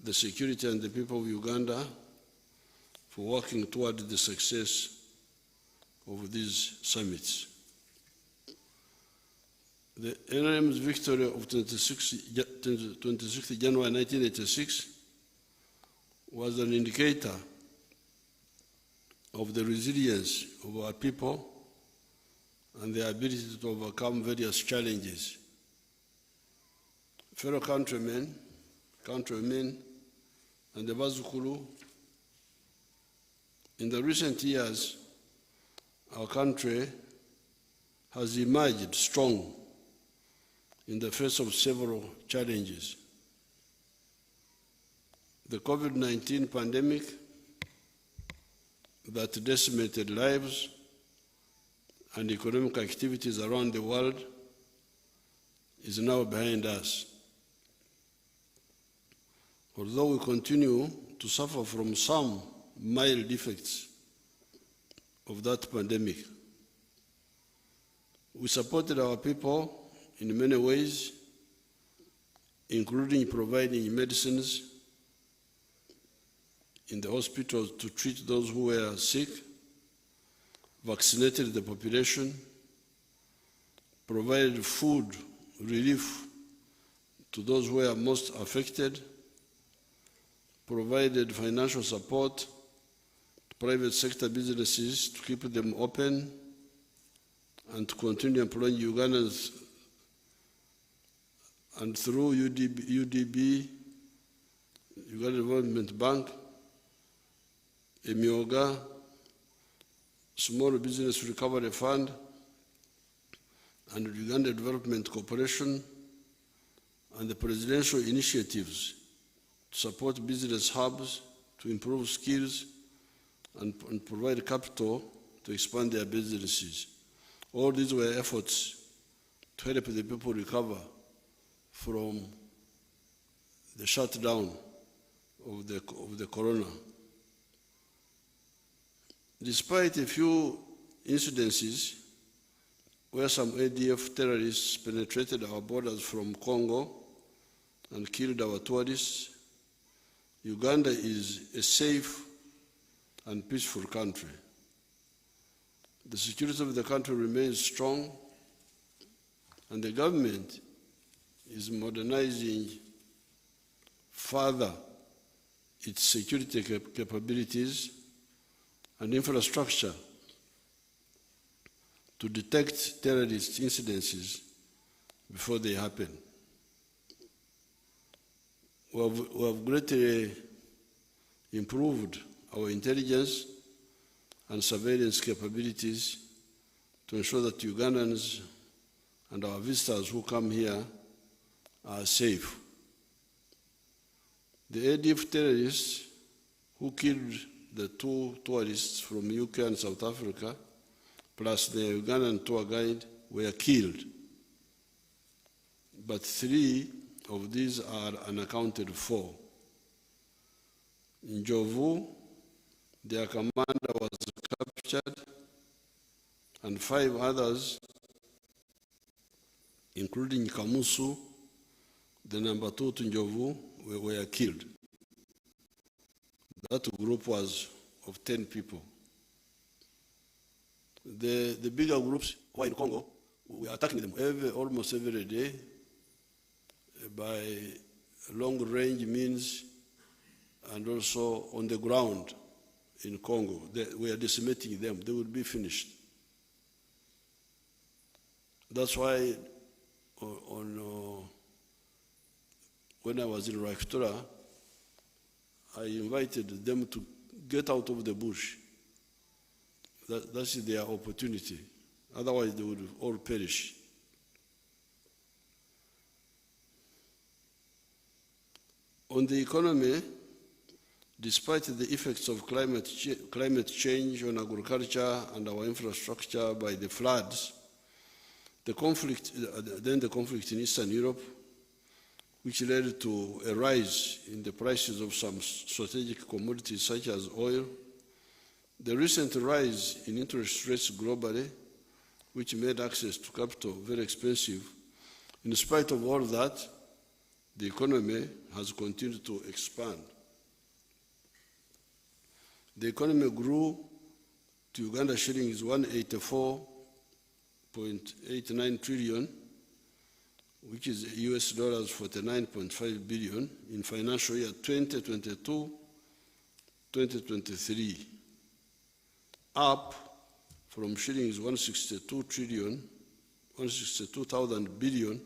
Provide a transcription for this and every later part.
the security and the people of Uganda for working toward the success of these summits. The NRM's victory of 26 January 1986 was an indicator of the resilience of our people and their ability to overcome various challenges. Fellow countrymen, and the Bazukulu, in the recent years, our country has emerged strong in the face of several challenges. The COVID-19 pandemic that decimated lives and economic activities around the world is now behind us. Although we continue to suffer from some mild effects of that pandemic, we supported our people in many ways, including providing medicines in the hospitals to treat those who were sick, vaccinated the population, provided food relief to those who were most affected, provided financial support to private sector businesses to keep them open and to continue employing Ugandans, and through UDB, Uganda Development Bank, Emyoga, Small Business Recovery Fund, and Uganda Development Corporation, and the presidential initiatives to support business hubs, to improve skills, and provide capital to expand their businesses. All these were efforts to help the people recover from the shutdown of the corona. Despite a few incidences where some ADF terrorists penetrated our borders from Congo and killed our tourists, Uganda is a safe and peaceful country. The security of the country remains strong, and the government is modernizing further its security capabilities and infrastructure to detect terrorist incidences before they happen. We have greatly improved our intelligence and surveillance capabilities to ensure that Ugandans and our visitors who come here are safe. The ADF terrorists who killed the 2 tourists from UK and South Africa, plus the Ugandan tour guide, were killed. But 3 of these are unaccounted for. In Jovu, their commander was captured, and 5 others, including Kamusu, the number 2 to Njovu, were killed. That group was of 10 people. The bigger groups who are in Congo, we are attacking them almost every day by long-range means and also on the ground in Congo. We are decimating them. They will be finished. That's why when I was in Rwaktura, I invited them to get out of the bush. That's their opportunity. Otherwise, they would all perish. On the economy, despite the effects of climate change on agriculture and our infrastructure by the floods, the conflict in Eastern Europe, which led to a rise in the prices of some strategic commodities such as oil, the recent rise in interest rates globally, which made access to capital very expensive. In spite of all that, the economy has continued to expand. The economy grew to Uganda shillings 184.89 trillion, which is US dollars 49.5 billion in financial year 2022-2023, up from shillings 162,000 billion,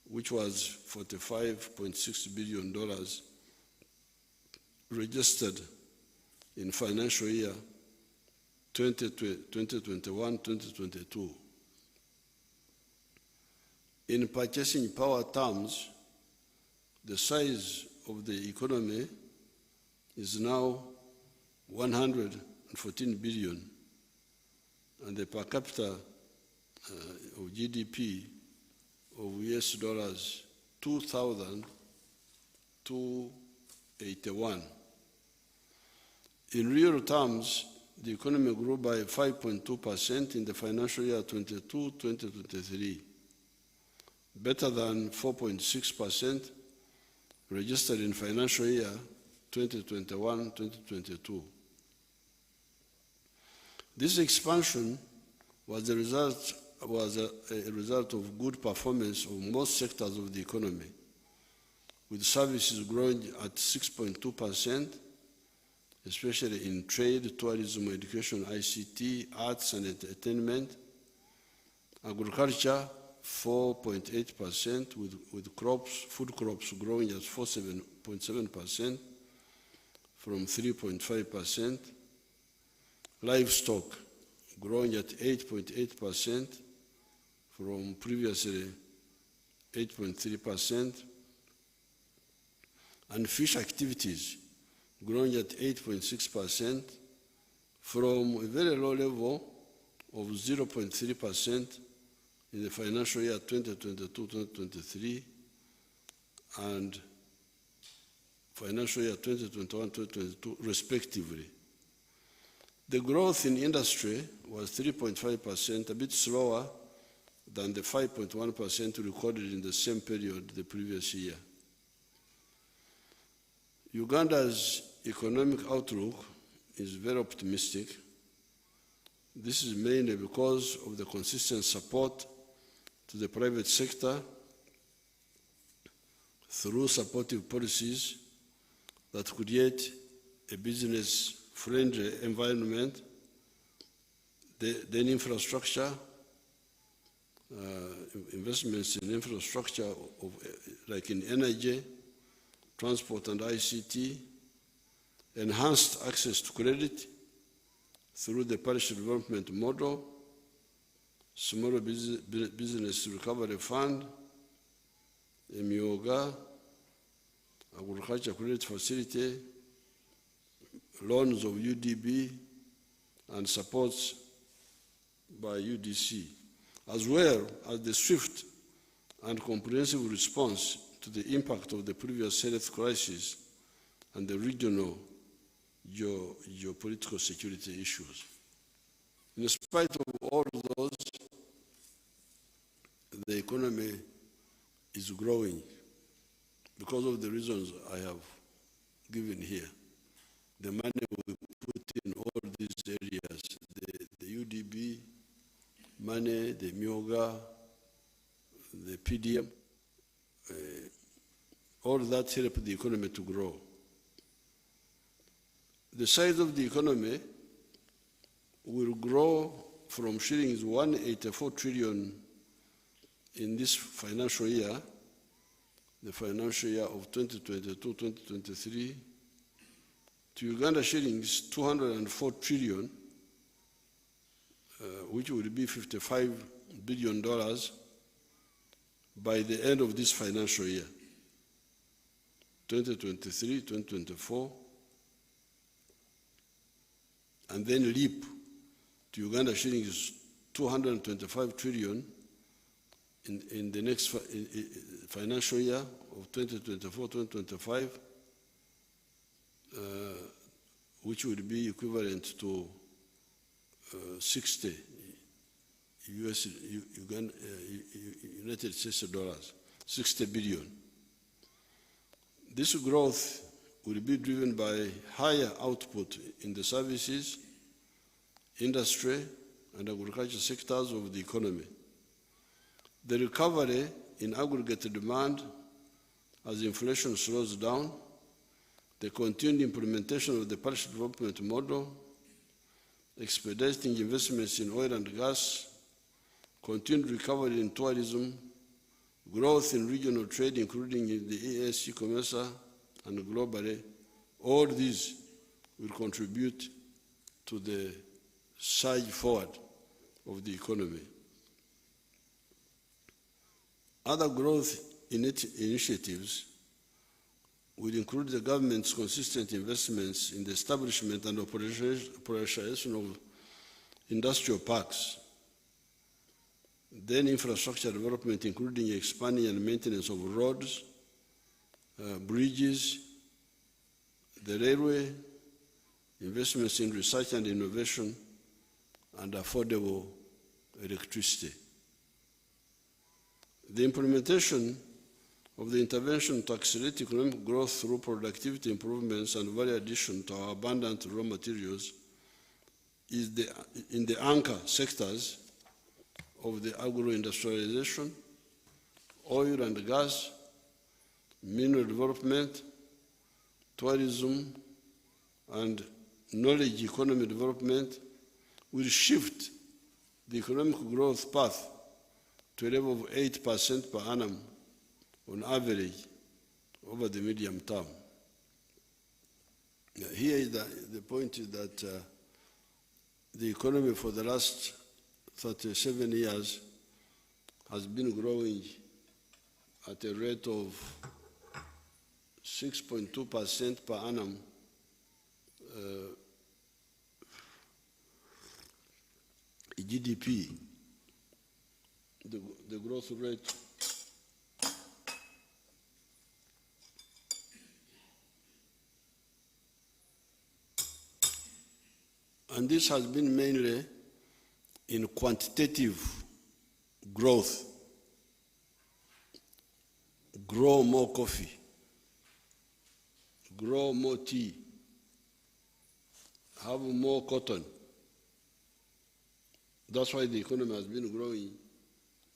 which was $45.6 billion registered in financial year 2021-2022. In purchasing power terms, the size of the economy is now 114 billion, and the per capita of GDP of US dollars 2,281. In real terms, the economy grew by 5.2% in the financial year 22-2023, better than 4.6% registered in financial year 2021-2022. This expansion was a result of good performance of most sectors of the economy, with services growing at 6.2%, especially in trade, tourism, education, ICT, arts and entertainment, agriculture 4.8%, with food crops growing at 4.7% from 3.5%, livestock growing at 8.8% from previously 8.3%, and fish activities growing at 8.6% from a very low level of 0.3% in the financial year 2022-2023 and financial year 2021-2022 respectively. The growth in industry was 3.5%, a bit slower than the 5.1% recorded in the same period the previous year. Uganda's economic outlook is very optimistic. This is mainly because of the consistent support to the private sector through supportive policies that create a business-friendly environment, then infrastructure, investments in infrastructure like in energy, transport and ICT, enhanced access to credit through the Parish development model, Small Business Recovery Fund, Emyoga, Agriculture Credit Facility, loans of UDB, and supports by UDC, as well as the swift and comprehensive response to the impact of the previous health crisis and the regional geopolitical security issues. In spite of all those, the economy is growing because of the reasons I have given here. The money we put in all these areas, the UDB money, the Myoga, the PDM, all that help the economy to grow. The size of the economy will grow from shillings 184 trillion in this financial year, the financial year of 2022-2023, to Uganda shillings 204 trillion, which will be $55 billion by the end of this financial year, 2023-2024, and then leap to Uganda shillings 225 trillion in the next financial year of 2024-2025, which would be equivalent to 60 United States dollars, 60 billion This growth will be driven by higher output in the services, industry, and agriculture sectors of the economy. The recovery in aggregate demand as inflation slows down, the continued implementation of the Parish development model, expediting investments in oil and gas, continued recovery in tourism, growth in regional trade, including in the EAC, COMESA, and globally, all these will contribute to the surge forward of the economy. Other growth initiatives will include the government's consistent investments in the establishment and operationalization of industrial parks, then infrastructure development, including expanding and maintenance of roads, bridges, the railway, investments in research and innovation, and affordable electricity. The implementation of the intervention to accelerate economic growth through productivity improvements and value addition to our abundant raw materials is in the anchor sectors of the agro-industrialization, oil and gas, mineral development, tourism, and knowledge economy development will shift the economic growth path to a level of 8% per annum on average over the medium term. Here is the point is that the economy for the last 37 years has been growing at a rate of 6.2% per annum GDP, the growth rate and this has been mainly in quantitative growth. Grow more coffee, grow more tea, have more cotton. That's why the economy has been growing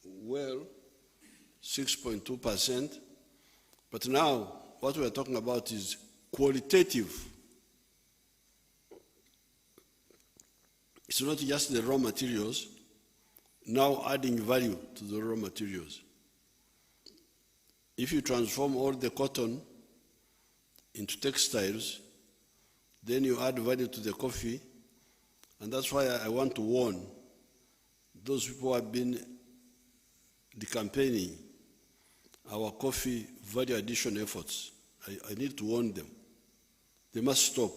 well, 6.2%. But now, what we are talking about is qualitative. It's not just the raw materials, now adding value to the raw materials. If you transform all the cotton into textiles, then you add value to the coffee, and that's why I want to warn those people who have been campaigning our coffee value addition efforts. I need to warn them. They must stop.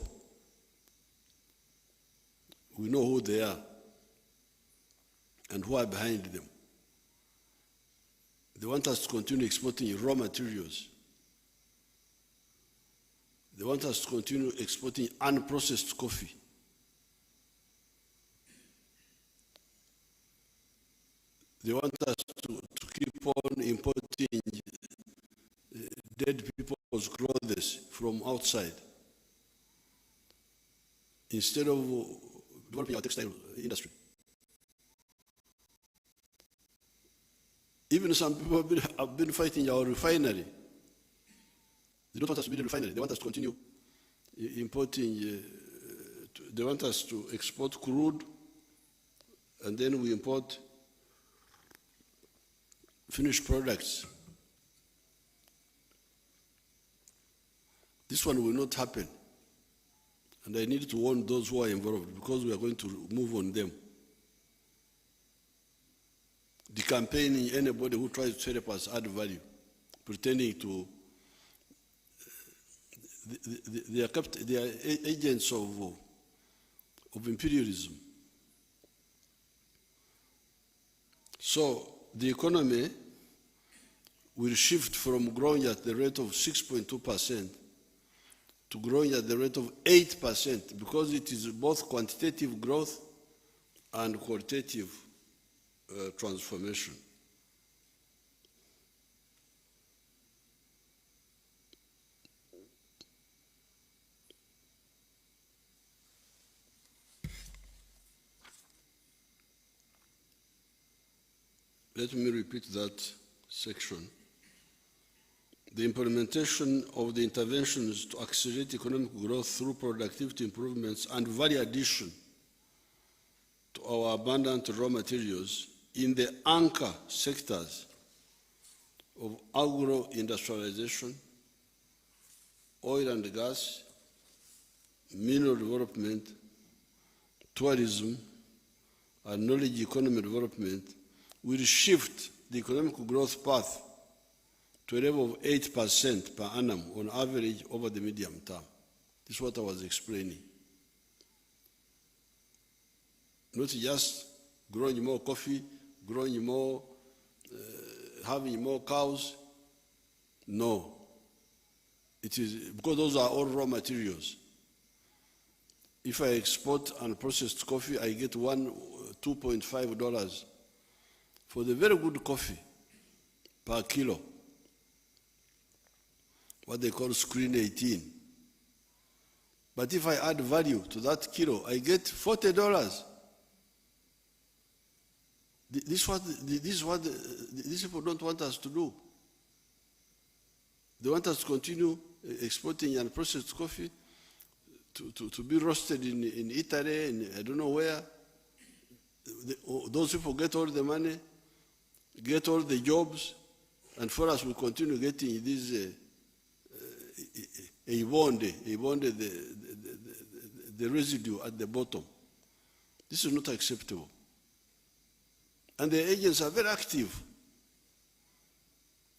We know who they are and who are behind them. They want us to continue exporting raw materials. They want us to continue exporting unprocessed coffee. They want us to keep on importing dead people's clothes from outside instead of developing our textile industry. Even some people have been fighting our refinery. They don't want us to build a refinery. They want us to continue importing. They want us to export crude, and then we import finished products. This one will not happen. And I need to warn those who are involved because we are going to move on them. Decampaigning anybody who tries to help us add value, pretending to they are agents of imperialism. So the economy will shift from growing at the rate of 6.2% to growing at the rate of 8% because it is both quantitative growth and qualitative transformation. let me repeat that section. The implementation of the interventions to accelerate economic growth through productivity improvements and value addition to our abundant raw materials in the anchor sectors of agro-industrialization, oil and gas, mineral development, tourism, and knowledge economy development will shift the economic growth path to a level of 8% per annum on average over the medium term. This is what I was explaining. Not just growing more coffee, growing more, having more cows. No. It is because those are all raw materials. If I export unprocessed coffee, I get $2.5 for the very good coffee per kilo, what they call screen 18. But if I add value to that kilo, I get $40. This is what these people don't want us to do. They want us to continue exporting unprocessed coffee to be roasted in Italy, and I don't know where. Those people get all the money, get all the jobs, and for us we continue getting these the residue at the bottom. This is not acceptable. And the agents are very active,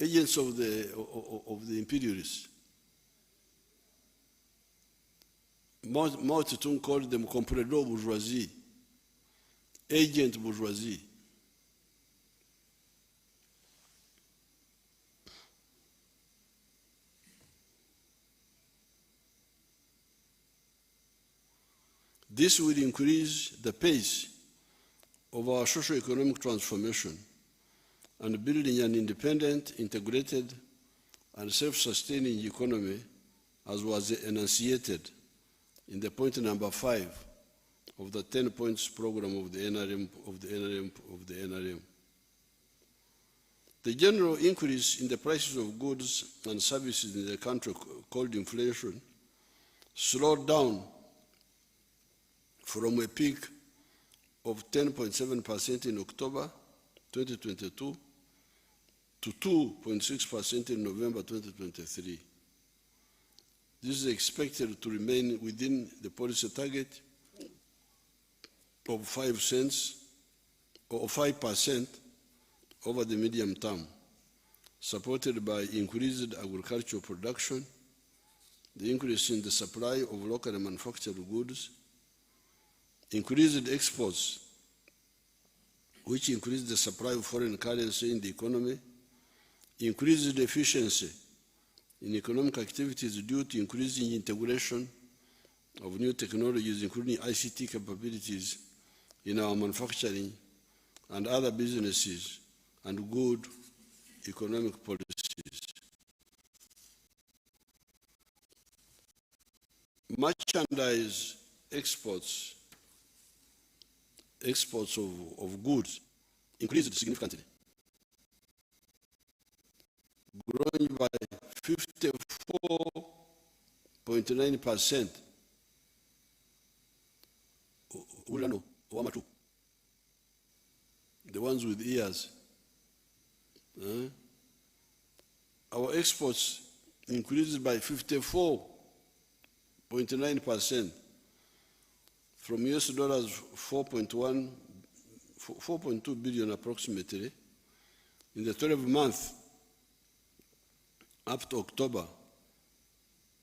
agents of the imperialists. Mao Zedong called them comprador bourgeoisie, agent bourgeoisie. This will increase the pace of our socio-economic transformation and building an independent, integrated, and self-sustaining economy, as was enunciated in the point number 5 of the 10 points program of the NRM. The general increase in the prices of goods and services in the country, called inflation, slowed down from a peak of 10.7% in October 2022 to 2.6% in November 2023. This is expected to remain within the policy target of 5 cents or 5% over the medium term, supported by increased agricultural production, the increase in the supply of locally manufactured goods, increased exports, which increased the supply of foreign currency in the economy, increased efficiency in economic activities due to increasing integration of new technologies, including ICT capabilities in our manufacturing and other businesses, and good economic policies. Merchandise exports of goods increased significantly, growing by 54.9%. The ones with ears. Our exports increased by 54.9%. From US dollars 4.2 billion approximately in the 12 months up to October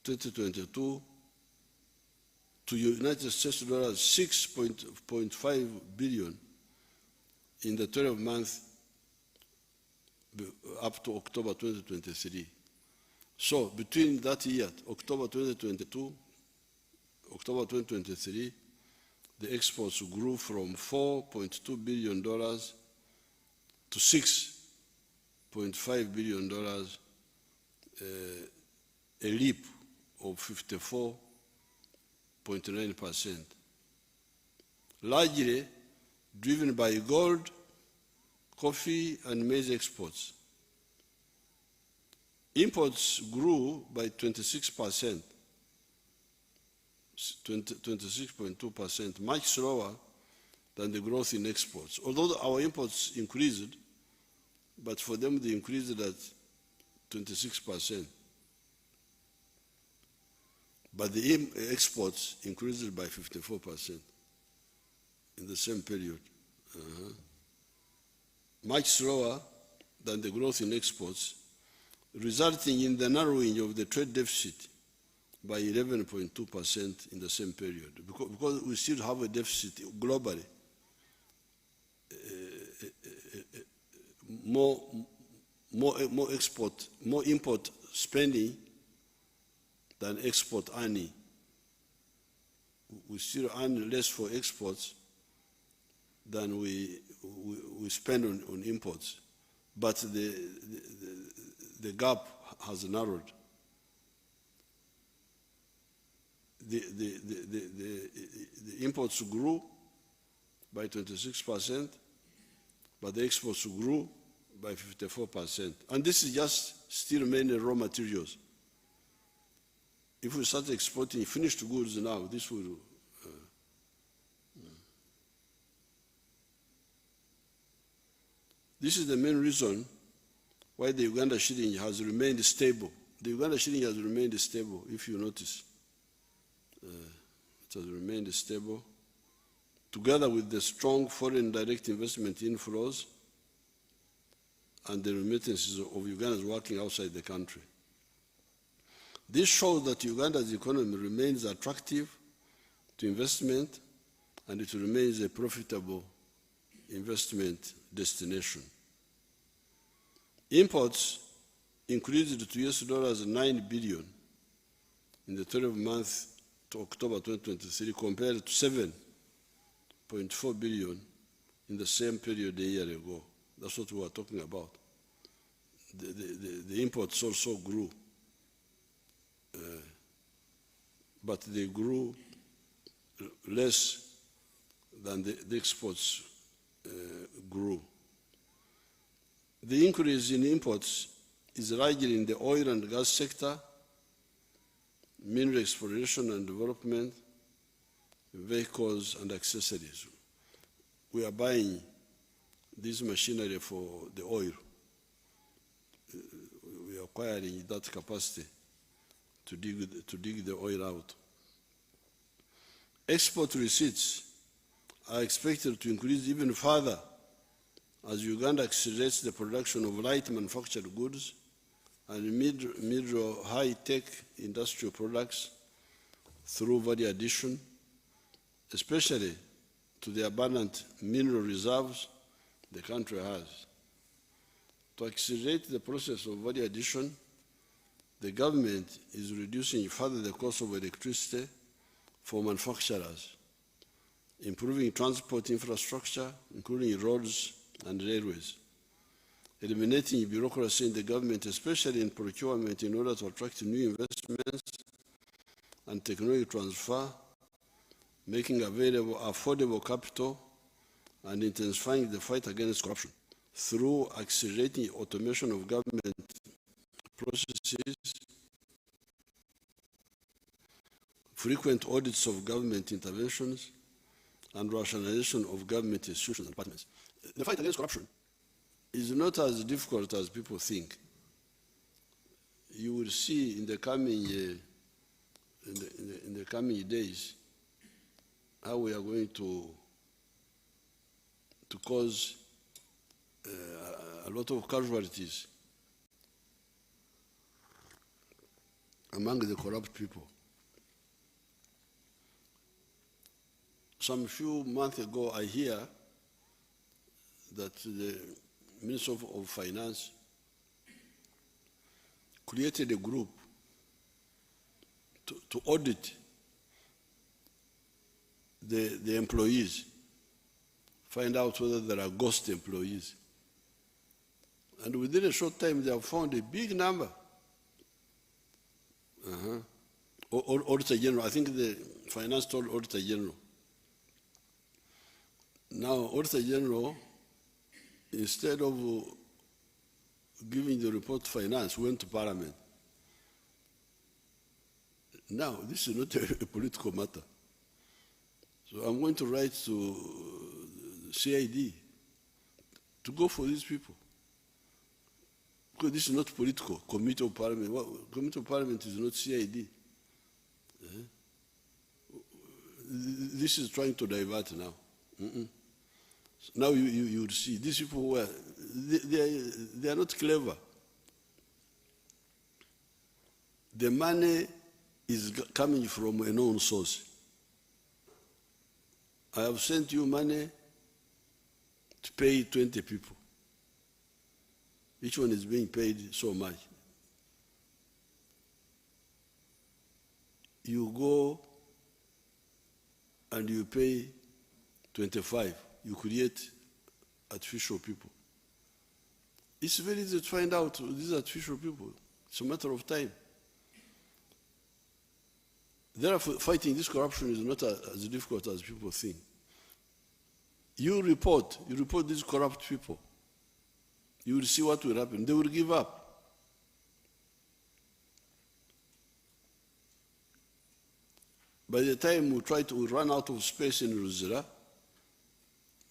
2022 to United States dollars 6.5 billion in the 12 months up to October 2023. So between that year, October 2022, October 2023, the exports grew from $4.2 billion to $6.5 billion, a leap of 54.9%, largely driven by gold, coffee and maize exports. Imports grew by 26%, 26.2%, much slower than the growth in exports. Although our imports increased, but for them they increased at 26%. But the exports increased by 54% in the same period. Much slower than the growth in exports, resulting in the narrowing of the trade deficit by 11.2% in the same period. Because we still have a deficit globally. More import spending than export earning. We still earn less for exports than we spend on imports. But the gap has narrowed. The imports grew by 26%, but the exports grew by 54%. And this is just still mainly raw materials. If we start exporting finished goods now, this will this is the main reason why the Uganda shilling has remained stable. The Uganda shilling has remained stable, if you notice. It has remained stable, together with the strong foreign direct investment inflows and the remittances of Ugandans working outside the country. This shows that Uganda's economy remains attractive to investment, and it remains a profitable investment destination. Imports increased to $9 billion in the 12 months to October 2023 compared to $7.4 billion in the same period a year ago. That's what we were talking about. The imports also grew, but they grew less than the exports grew. The increase in imports is largely in the oil and gas sector, mineral exploration and development, vehicles and accessories. We are buying this machinery for the oil. We are acquiring that capacity to dig the oil out. Export receipts are expected to increase even further as Uganda accelerates the production of light manufactured goods and mid or high-tech industrial products through value addition, especially to the abundant mineral reserves the country has. To accelerate the process of value addition, the government is reducing further the cost of electricity for manufacturers, improving transport infrastructure, including roads and railways, eliminating bureaucracy in the government, especially in procurement, in order to attract new investments and technology transfer, making available affordable capital, and intensifying the fight against corruption through accelerating automation of government processes, frequent audits of government interventions, and rationalization of government institutions and departments. The fight against corruption is not as difficult as people think. You will see in the coming days how we are going to cause a lot of casualties among the corrupt people. Some few months ago, I hear that the Minister of Finance created a group to audit the employees, find out whether there are ghost employees. And within a short time, they have found a big number. Auditor General, I think the finance told Auditor General. Now, Auditor General instead of giving the report to finance, went to parliament. Now, this is not a political matter. So I'm going to write to CID to go for these people. Because this is not political. Committee of Parliament. Committee of Parliament is not CID. This is trying to divert now. Now you would see these people who they are not clever. The money is coming from a known source. I have sent you money to pay 20 people. Each one is being paid so much. You go and you pay 25. You create artificial people. It's very easy to find out these artificial people. It's a matter of time. Therefore, fighting this corruption is not as difficult as people think. You report these corrupt people. You will see what will happen. They will give up. By the time we run out of space in Ruzira,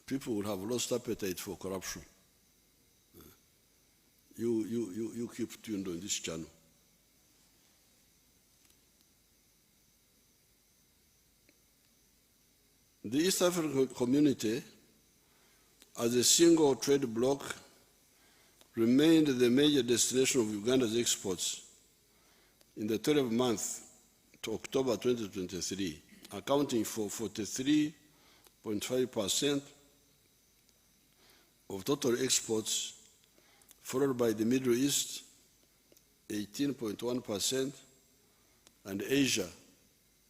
people will have lost appetite for corruption. You keep tuned on this channel. The East African community, as a single trade bloc, remained the major destination of Uganda's exports in the 12 months to October 2023, accounting for 43.5% of total exports, followed by the Middle East, 18.1%, and Asia,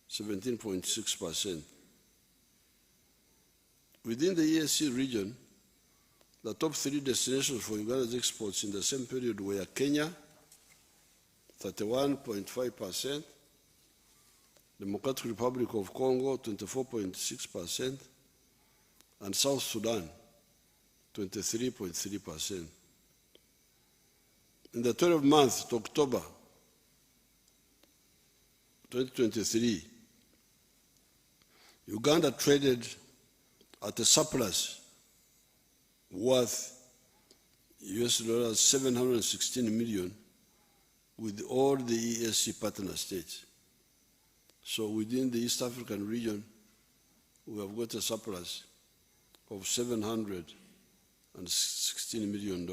17.6%. Within the EAC region, the top 3 destinations for Uganda's exports in the same period were Kenya, 31.5%, Democratic Republic of Congo, 24.6%, and South Sudan, 23.3%. In the 12 months to October 2023, Uganda traded at a surplus worth $716 million with all the EAC partner states. So within the East African region, we have got a surplus of $716 million.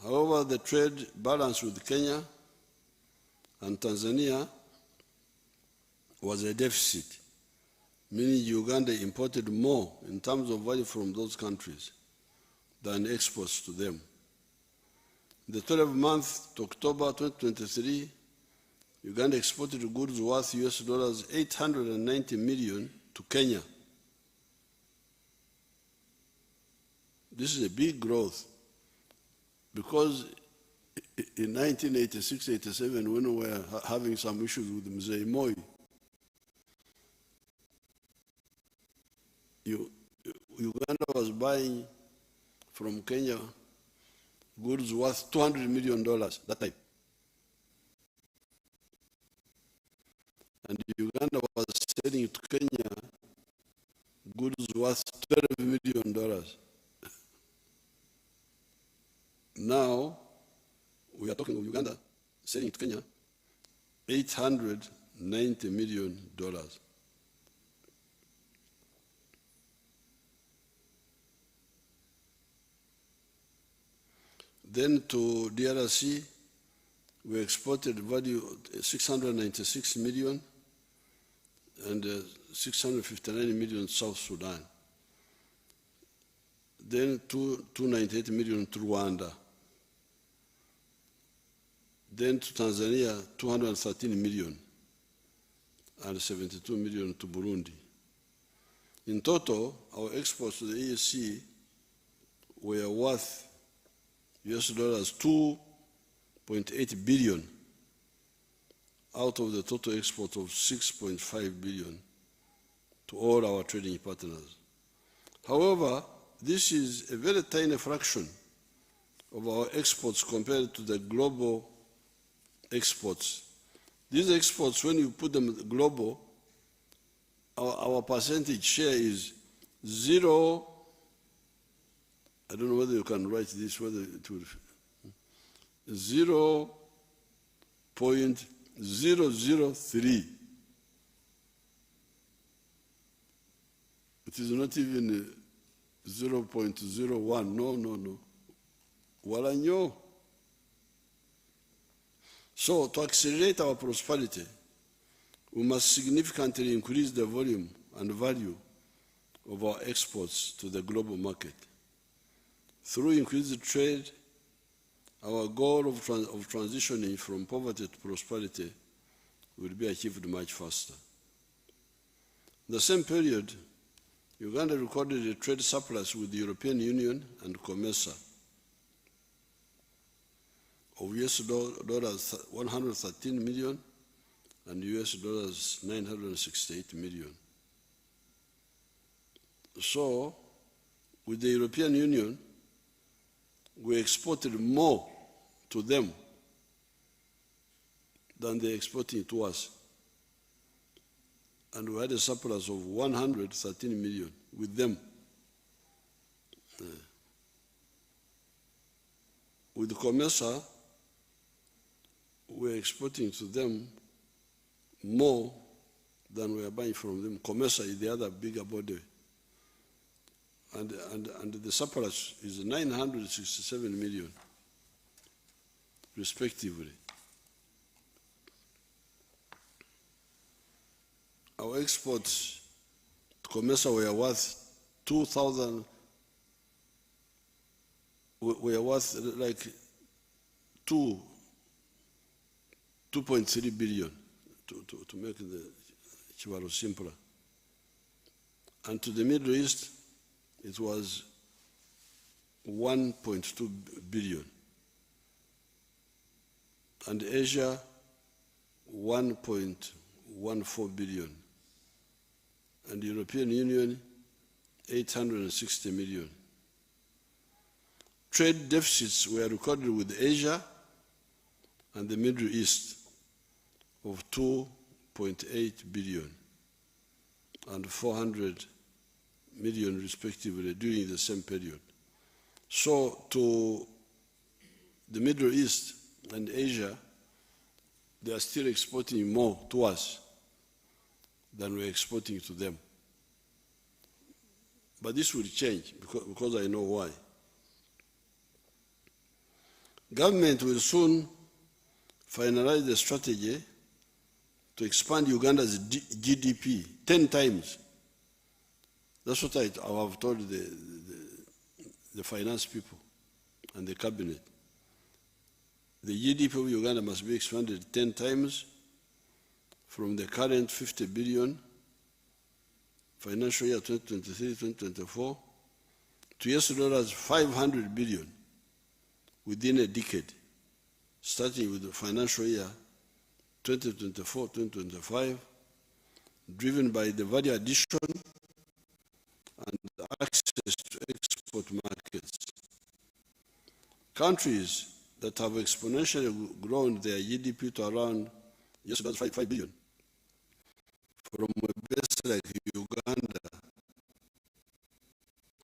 However, the trade balance with Kenya and Tanzania was a deficit, meaning Uganda imported more in terms of value from those countries than exports to them. In the 12 months to October 2023, Uganda exported goods worth $890 million to Kenya. This is a big growth because in 1986-87, when we were having some issues with Mzee Moi, Uganda was buying from Kenya goods worth $200 million that time. And Uganda was selling to Kenya goods worth $12 million. Now, we are talking of Uganda selling to Kenya $890 million. Then to DRC, we exported value 696 million and 659 million South Sudan. Then 298 million to Rwanda. Then to Tanzania, 213 million and 72 million to Burundi. In total, our exports to the EAC were worth $2.8 billion out of the total export of $6.5 billion to all our trading partners. However, this is a very tiny fraction of our exports compared to the global exports. These exports, when you put them global, our percentage share is 0. I don't know whether you can write this, whether it will 0.003. It is not even 0.01. No. Walanyo. So, to accelerate our prosperity, we must significantly increase the volume and value of our exports to the global market. Through increased trade, our goal of transitioning from poverty to prosperity will be achieved much faster. In the same period, Uganda recorded a trade surplus with the European Union and COMESA of US$ 113 million and US$ 968 million. So, with the European Union, we exported more to them than they exported to us. And we had a surplus of 113 million with them. With COMESA, we're exporting to them more than we are buying from them. COMESA is the other bigger body. And the surplus is 967 million, respectively. Our exports to COMESA were worth 2.3 billion, to make the Chivaro simpler. And to the Middle East, it was 1.2 billion. And Asia, 1.14 billion. And the European Union, 860 million. Trade deficits were recorded with Asia and the Middle East of 2.8 billion and 400 million respectively during the same period. So to the Middle East and Asia, they are still exporting more to us than we're exporting to them. But this will change because I know why. Government will soon finalize the strategy to expand Uganda's GDP 10 times. That's what I have told the finance people and the cabinet. The GDP of Uganda must be expanded 10 times from the current 50 billion financial year 2023-2024 to $500 billion within a decade, starting with the financial year 2024-2025, driven by the value addition and access to export markets. Countries that have exponentially grown their GDP to around $5 billion from a base like Uganda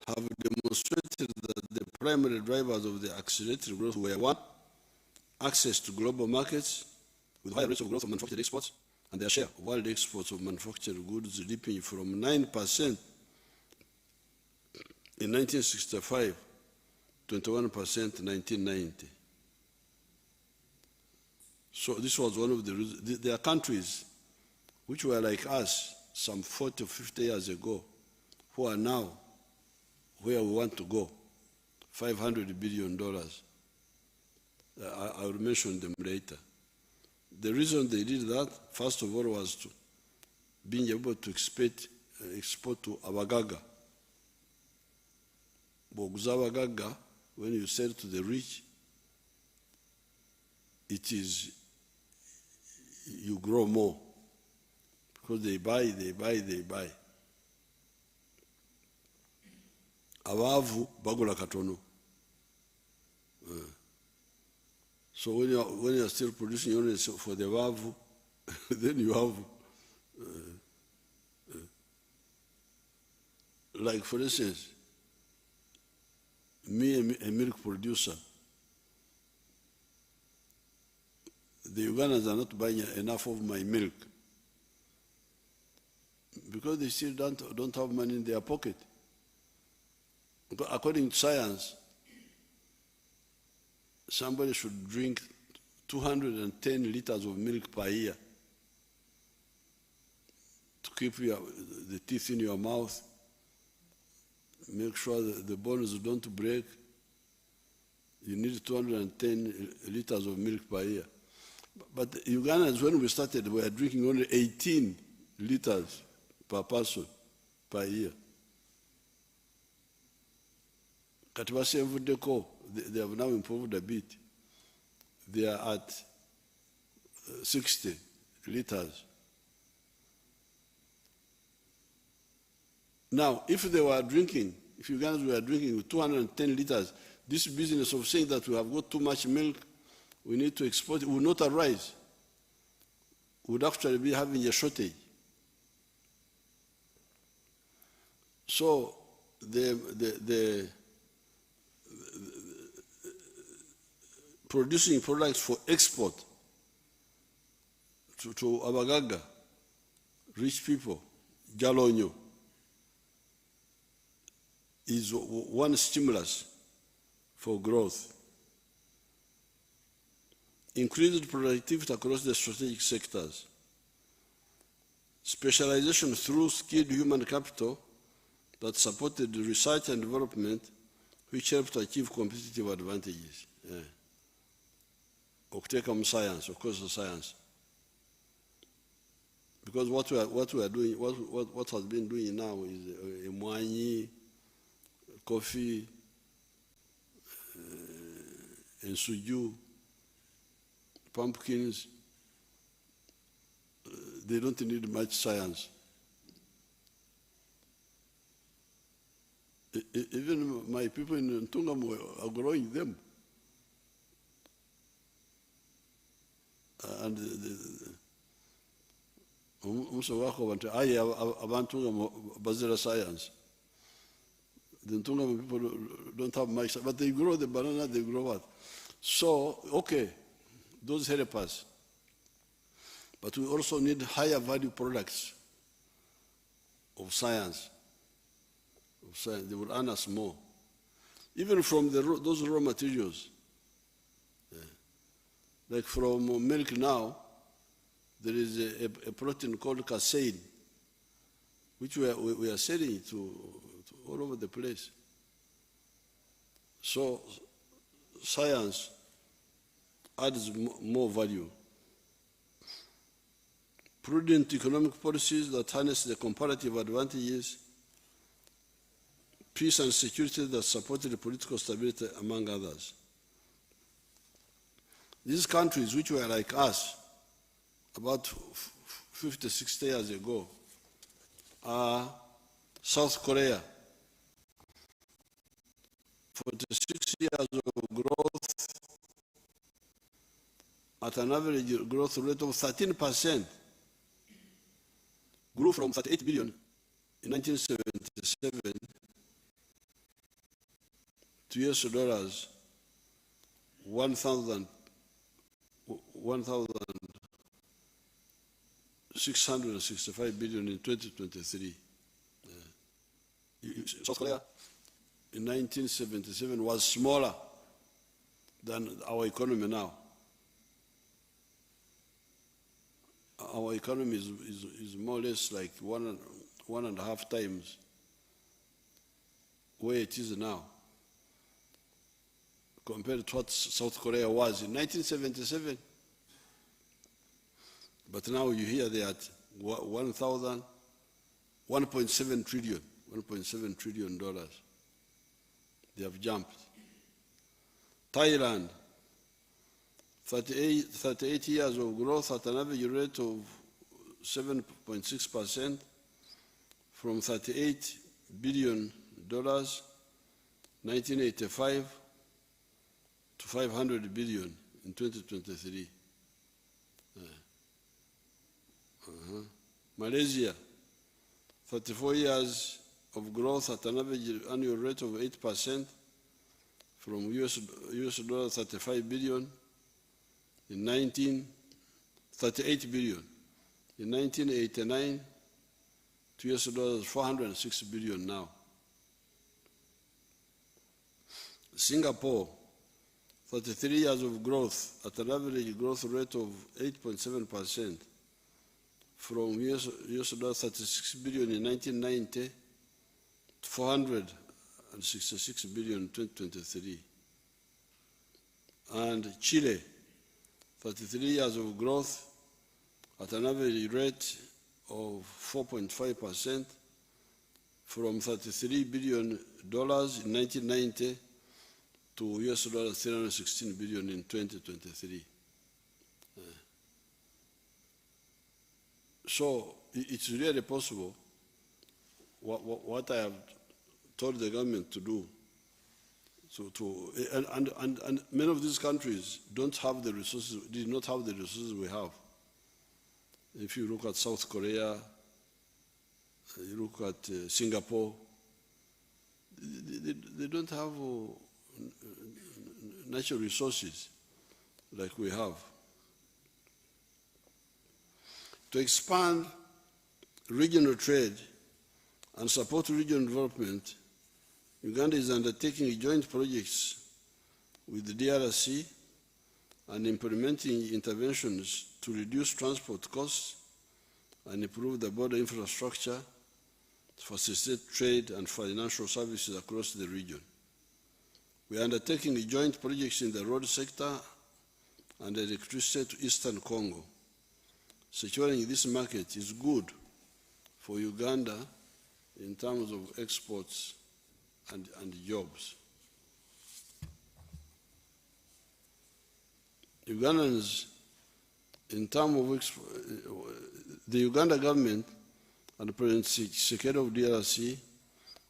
have demonstrated that the primary drivers of the accelerated growth were: 1, access to global markets with high rates of growth of manufactured exports, and their share of world exports of manufactured goods leaping from 9% in 1965 to 21% in 1990. So this was one of the reasons. There are countries which were like us some 40 or 50 years ago who are now where we want to go, $500 billion. I will mention them later. The reason they did that, first of all, was to being able to export to Abagaga. Abagaga, when you sell to the rich, it is, you grow more because they buy. Abaavu bagula katono. So when you are still producing only for the abaavu, then you have, like for instance, me, a milk producer, the Ugandans are not buying enough of my milk because they still don't have money in their pocket. According to science, somebody should drink 210 liters of milk per year to keep the teeth in your mouth, make sure that the bones don't break. You need 210 liters of milk per year. But Ugandans, when we started, we were drinking only 18 liters per person per year. They have now improved a bit. They are at 60 liters. Now, if Ugandans were drinking 210 liters, this business of saying that we have got too much milk, we need to export it, will not arise. We would actually be having a shortage. So the producing products for export to Abagaga, rich people, Jalonyo, is one stimulus for growth. Increased productivity across the strategic sectors. Specialization through skilled human capital that supported research and development, which helped to achieve competitive advantages. Okuteka science, of course, science. Because what we are doing, what has been doing now is mwanyi, coffee, and suju, pumpkins. They don't need much science. Even my people in Ntungamo are growing them. And Bazira science. The Ntungamo people don't have much, but they grow the banana, they grow what? So, okay, those help us. But we also need higher value products of science. They will earn us more. Even from those raw materials. Like from milk now, there is a protein called casein, which we are selling to all over the place. So science adds more value. Prudent economic policies that harness the comparative advantages, peace and security that supported political stability, among others. These countries, which were like us about 50, 60 years ago, are South Korea, 46 years of growth at an average growth rate of 13%, grew from 38 billion in 1977 to US dollars 1,665 billion in 2023. South Korea in 1977 was smaller than our economy now. Our economy is more or less like one and a half times where it is now, compared to what South Korea was in 1977. But now you hear they are at $1.7 trillion dollars. They have jumped. Thailand, 38 years of growth at an average rate of 7.6%, from $38 billion 1985 to 500 billion in 2023. Malaysia, 34 years of growth at an average annual rate of 8% from US dollar 35 billion in 38 billion in 1989 to US dollars 406 billion now. Singapore, 33 years of growth at an average growth rate of 8.7% from US dollar 36 billion in 1990 to 466 billion in 2023. And Chile, 33 years of growth at an average rate of 4.5% from $33 billion in 1990 to US dollar 316 billion in 2023. So it's really possible what I have told the government to do. So and many of these countries don't have the resources, did not have the resources we have. If you look at South Korea, you look at Singapore, they don't have natural resources like we have. To expand regional trade and support regional development, Uganda is undertaking joint projects with the DRC and implementing interventions to reduce transport costs and improve the border infrastructure to facilitate trade and financial services across the region. We are undertaking joint projects in the road sector and electricity to Eastern Congo. Securing this market is good for Uganda in terms of exports and jobs. Ugandans, in terms of the Uganda government and President Tshisekedi of DRC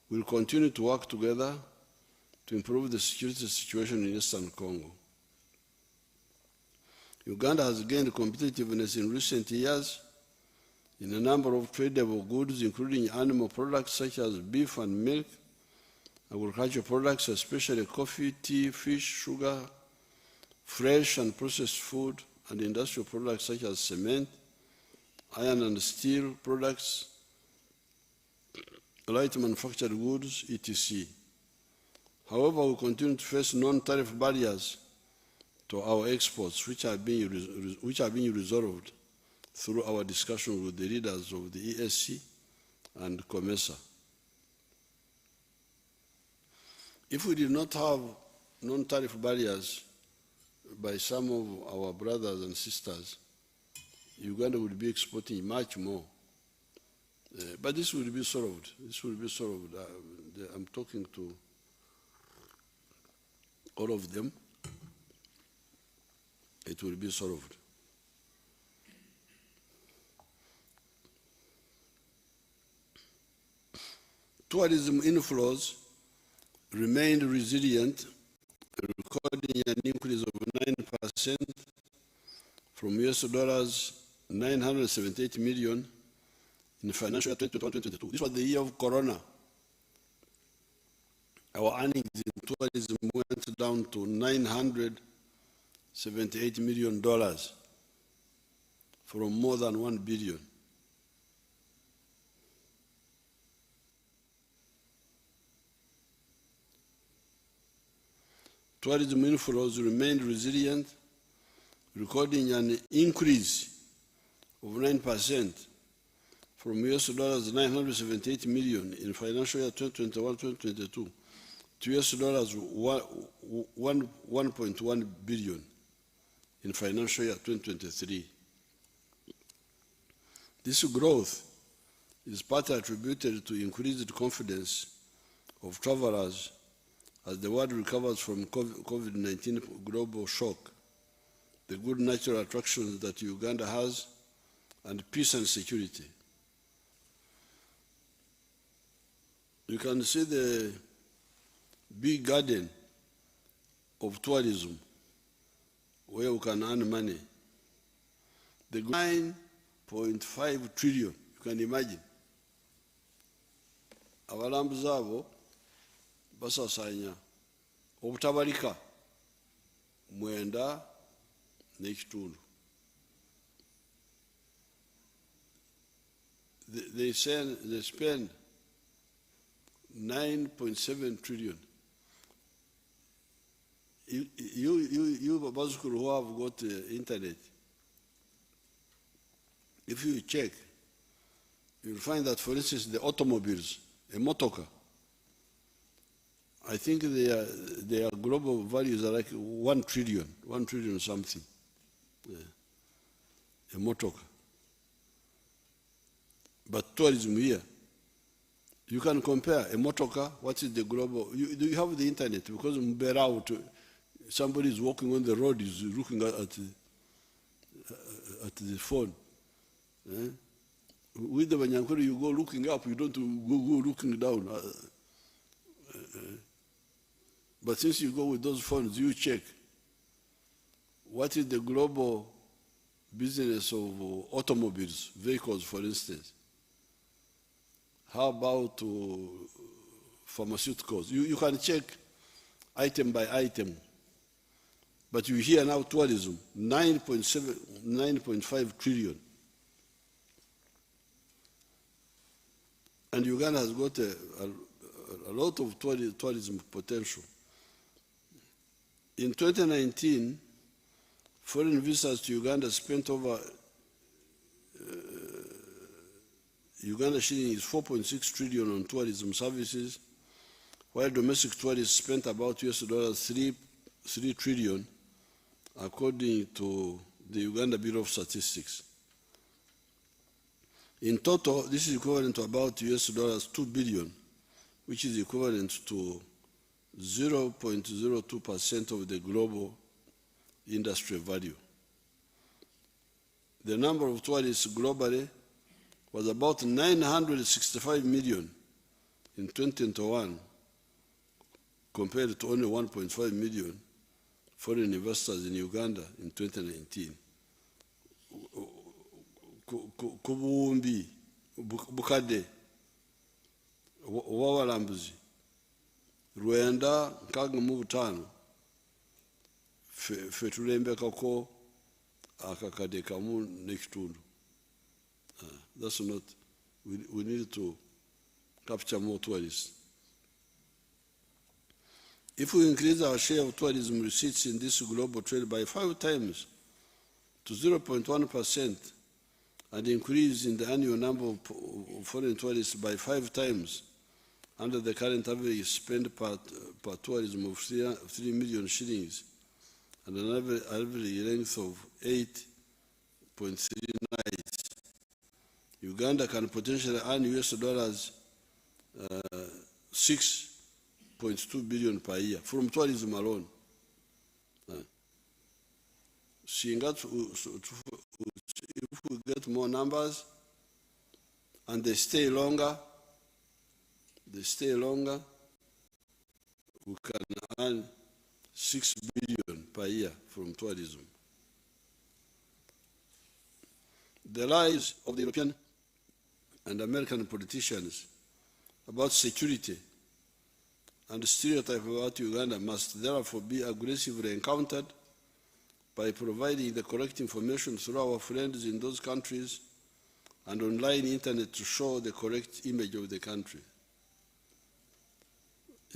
will continue to work together to improve the security situation in Eastern Congo. Uganda has gained competitiveness in recent years in a number of tradable goods, including animal products such as beef and milk, agricultural products, especially coffee, tea, fish, sugar, fresh and processed food, and industrial products such as cement, iron and steel products, light manufactured goods, etc. However, we continue to face non-tariff barriers to our exports, which are being resolved through our discussion with the leaders of the ESC and COMESA. If we did not have non-tariff barriers by some of our brothers and sisters, Uganda would be exporting much more. But this will be solved. This will be solved. I'm talking to all of them. It will be solved. Tourism inflows remained resilient, recording an increase of 9% from US dollars 978 million in financial year 2021-2022. This was the year of Corona. Our earnings in tourism went down to $978 million from more than $1 billion. Tourism inflows remained resilient, recording an increase of 9% from US dollars 978 million in financial year 2021-2022 to US dollars 1.1 billion in financial year 2023. This growth is partly attributed to increased confidence of travelers as the world recovers from COVID-19 global shock, the good natural attractions that Uganda has, and peace and security. You can see the big garden of tourism where you can earn money. The 9.5 trillion, you can imagine. Abalambuzi abo basasanya obutabalika mwenda n'ekitundu. They spend 9.7 trillion. You Bazukuru who have got internet, if you check, you'll find that, for instance, the automobiles, a motorcar, I think their global values are like 1 trillion something. Yeah. A motorcar. But tourism here, you can compare a motorcar, what is the global, you have the internet, because somebody is walking on the road, is looking at the phone. With the Banyankuru, you go looking up, you don't go looking down. But since you go with those phones, you check what is the global business of automobiles, vehicles, for instance. How about pharmaceuticals? You can check item by item. But you hear now tourism, 9.5 trillion. And Uganda has got a lot of tourism potential. In 2019, foreign visitors to Uganda spent over Uganda shilling is 4.6 trillion on tourism services, while domestic tourists spent about $3 trillion, according to the Uganda Bureau of Statistics. In total, this is equivalent to about $2 billion, which is equivalent to 0.02% of the global industry value. The number of tourists globally was about 965 million in 2021, compared to only 1.5 million foreign investors in Uganda in 2019. Kubumbi, Bukade, Wawalambuzi, Rwanda, Kagumutano, Fetulembe Kako, Akakade Kamu Nekitundu. That's not, we need to capture more tourists. If we increase our share of tourism receipts in this global trade by 5 times to 0.1%, and increase in the annual number of foreign tourists by 5 times under the current average spend per tourism of 3 million shillings and an average length of 8.3 nights, Uganda can potentially earn $6.2 billion per year from tourism alone. If we get more numbers and they stay longer, we can earn $6 billion per year from tourism. The lies of the European and American politicians about security and stereotype about Uganda must therefore be aggressively encountered by providing the correct information through our friends in those countries and online internet to show the correct image of the country.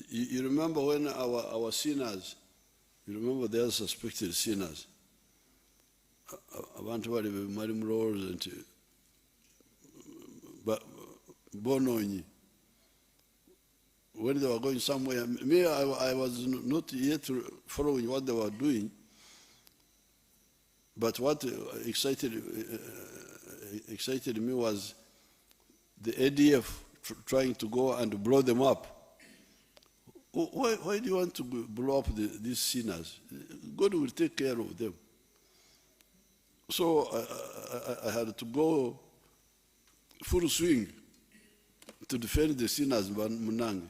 You remember when our sinners, you remember they are suspected sinners, abantu bali bali mulowooza nti bononyi, when they were going somewhere, me, I was not yet following what they were doing, but what excited me was the ADF trying to go and blow them up. Why do you want to blow up these sinners? God will take care of them. So I had to go full swing to defend the sinners, Munangi.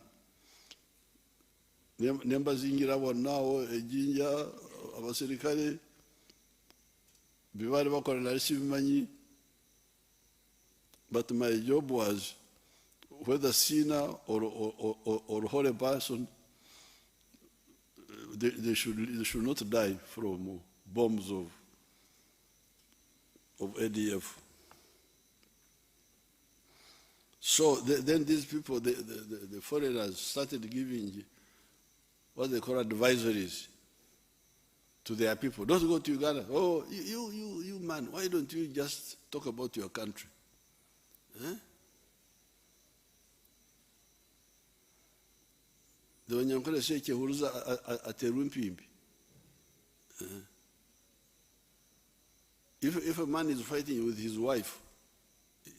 nembazingira bonnawo ejinja abasirikale bibali bakolera sibimanyi. But my job was, whether sinner or holy person, they should not die from bombs of ADF. So then these people, the foreigners, started giving what they call advisories to their people. Don't go to Uganda. Oh, you man, why don't you just talk about your country? Huh? The Wanyankole say Chehuruza aterumpimbi. If a man is fighting with his wife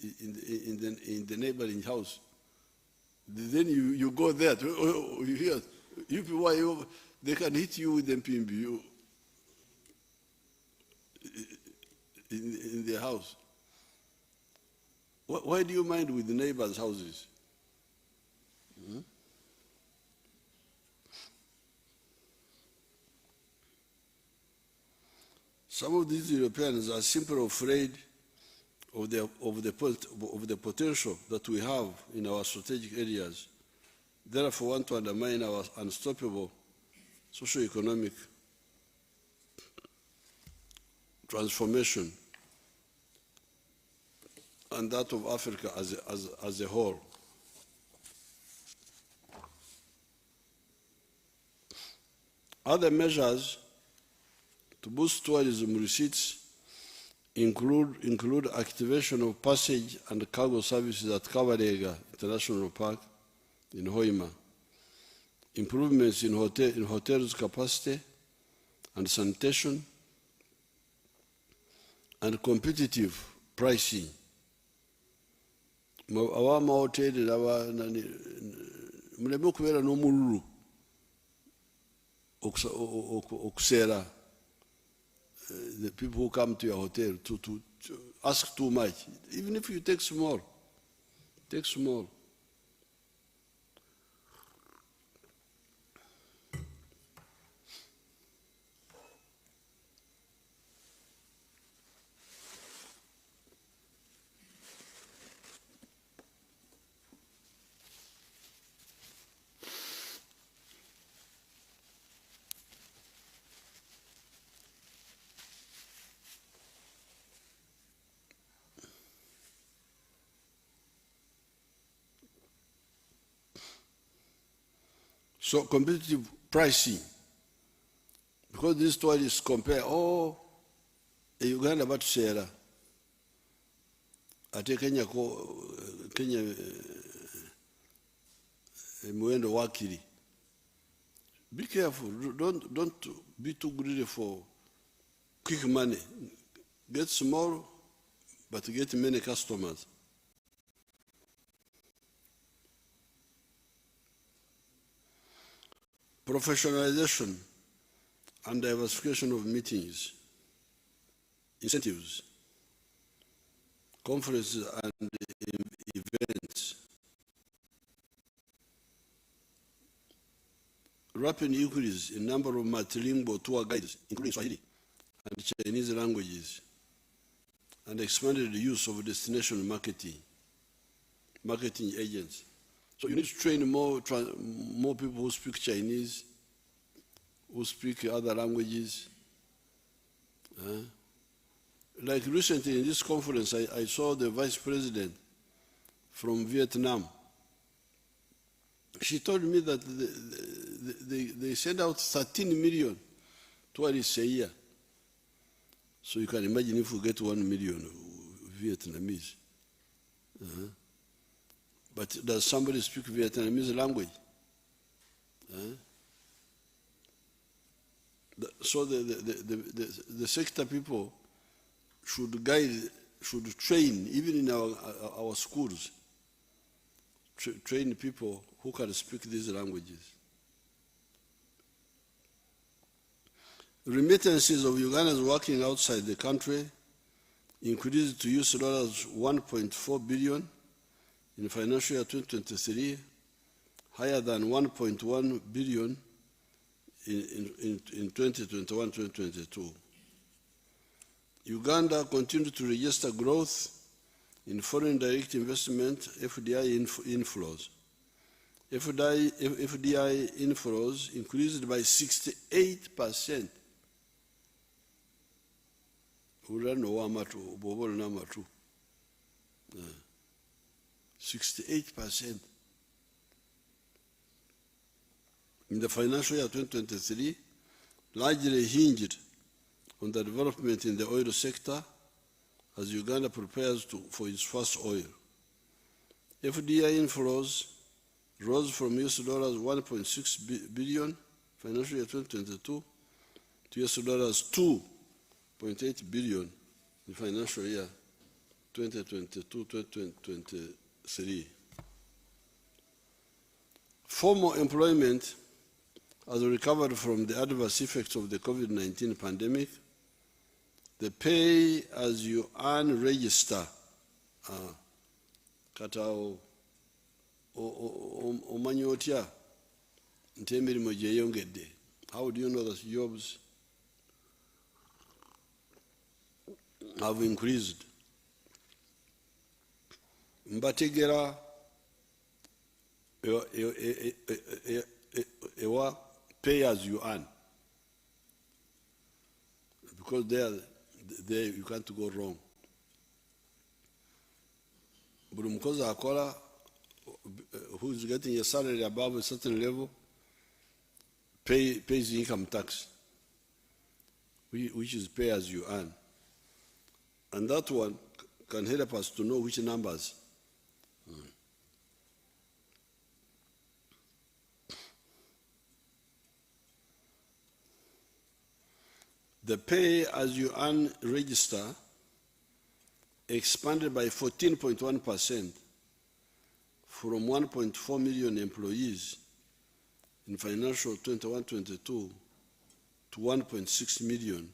in the neighboring house, then you go there. You hear, you people, they can hit you with mpimbi in their house. Why do you mind with the neighbors' houses? Some of these Europeans are simply afraid of the potential that we have in our strategic areas, therefore want to undermine our unstoppable socio-economic transformation and that of Africa as a whole. Other measures to boost tourism receipts include activation of passage and cargo services at Kabarega International Park in Hoima, improvements in hotels' capacity and sanitation, and competitive pricing. Awa mahoteli muleme okubeera n'omululu okusera. The people who come to your hotel to ask too much. Even if you take small, take small. So competitive pricing, because these tourists compare, Uganda batusera, ate Kenya muwendo wakiri. Be careful, don't be too greedy for quick money. Get small, but get many customers. Professionalization and diversification of meetings, incentives, conferences and events. Rapid increase in number of multilingual tour guides, including Swahili and Chinese languages, and expanded use of destination marketing agents. So you need to train more people who speak Chinese, who speak other languages. Like recently in this conference, I saw the vice president from Vietnam. She told me that they send out 13 million tourists a year. So you can imagine if we get 1 million Vietnamese. But does somebody speak Vietnamese language? So the sector people should train, even in our schools, train people who can speak these languages. Remittances of Ugandans working outside the country increased to $1.4 billion in financial year 2023, higher than $1.1 billion in 2021-2022. Uganda continued to register growth in foreign direct investment, FDI inflows. FDI inflows increased by 68%. 68%. In the financial year 2023, largely hinged on the development in the oil sector as Uganda prepares for its first oil. FDI inflows rose from US dollars 1.6 billion financial year 2022 to US dollars 2.8 billion in financial year 2022-2023. Formal employment has recovered from the adverse effects of the COVID-19 pandemic. The pay as you earn register, katao omanyotya ntemirimu gyeyongedde. How do you know that jobs have increased? Mbategera ewa pay as you earn, because there you can't go wrong. Buli mukozi akola who is getting a salary above a certain level pays income tax, which is pay as you earn. And that one can help us to know which numbers. The pay as you earn register expanded by 14.1% from 1.4 million employees in financial 21-22 to 1.6 million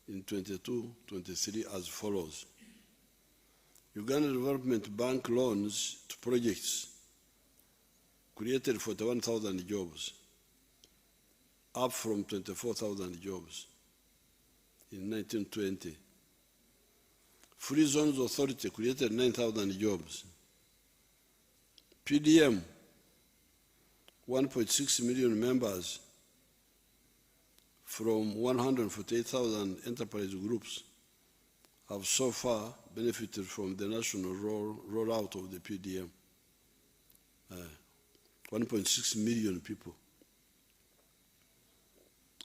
in 22-23 as follows. Uganda Development Bank loans to projects created 41,000 jobs, up from 24,000 jobs in 1920. Free Zones Authority created 9,000 jobs. PDM, 1.6 million members from 148,000 enterprise groups have so far benefited from the national rollout of the PDM. 1.6 million people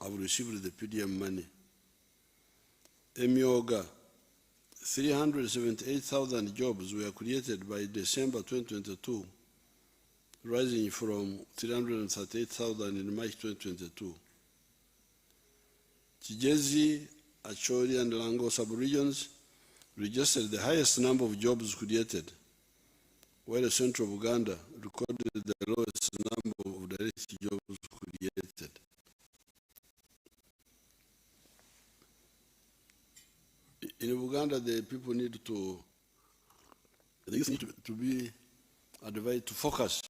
have received the PDM money. Emioga, 378,000 jobs were created by December 2022, rising from 338,000 in March 2022. Kigezi, Acholi, and Lango sub-regions registered the highest number of jobs created, while the central of Uganda recorded the lowest number of direct jobs created. In Uganda, the people need to, the youth need to be advised to focus.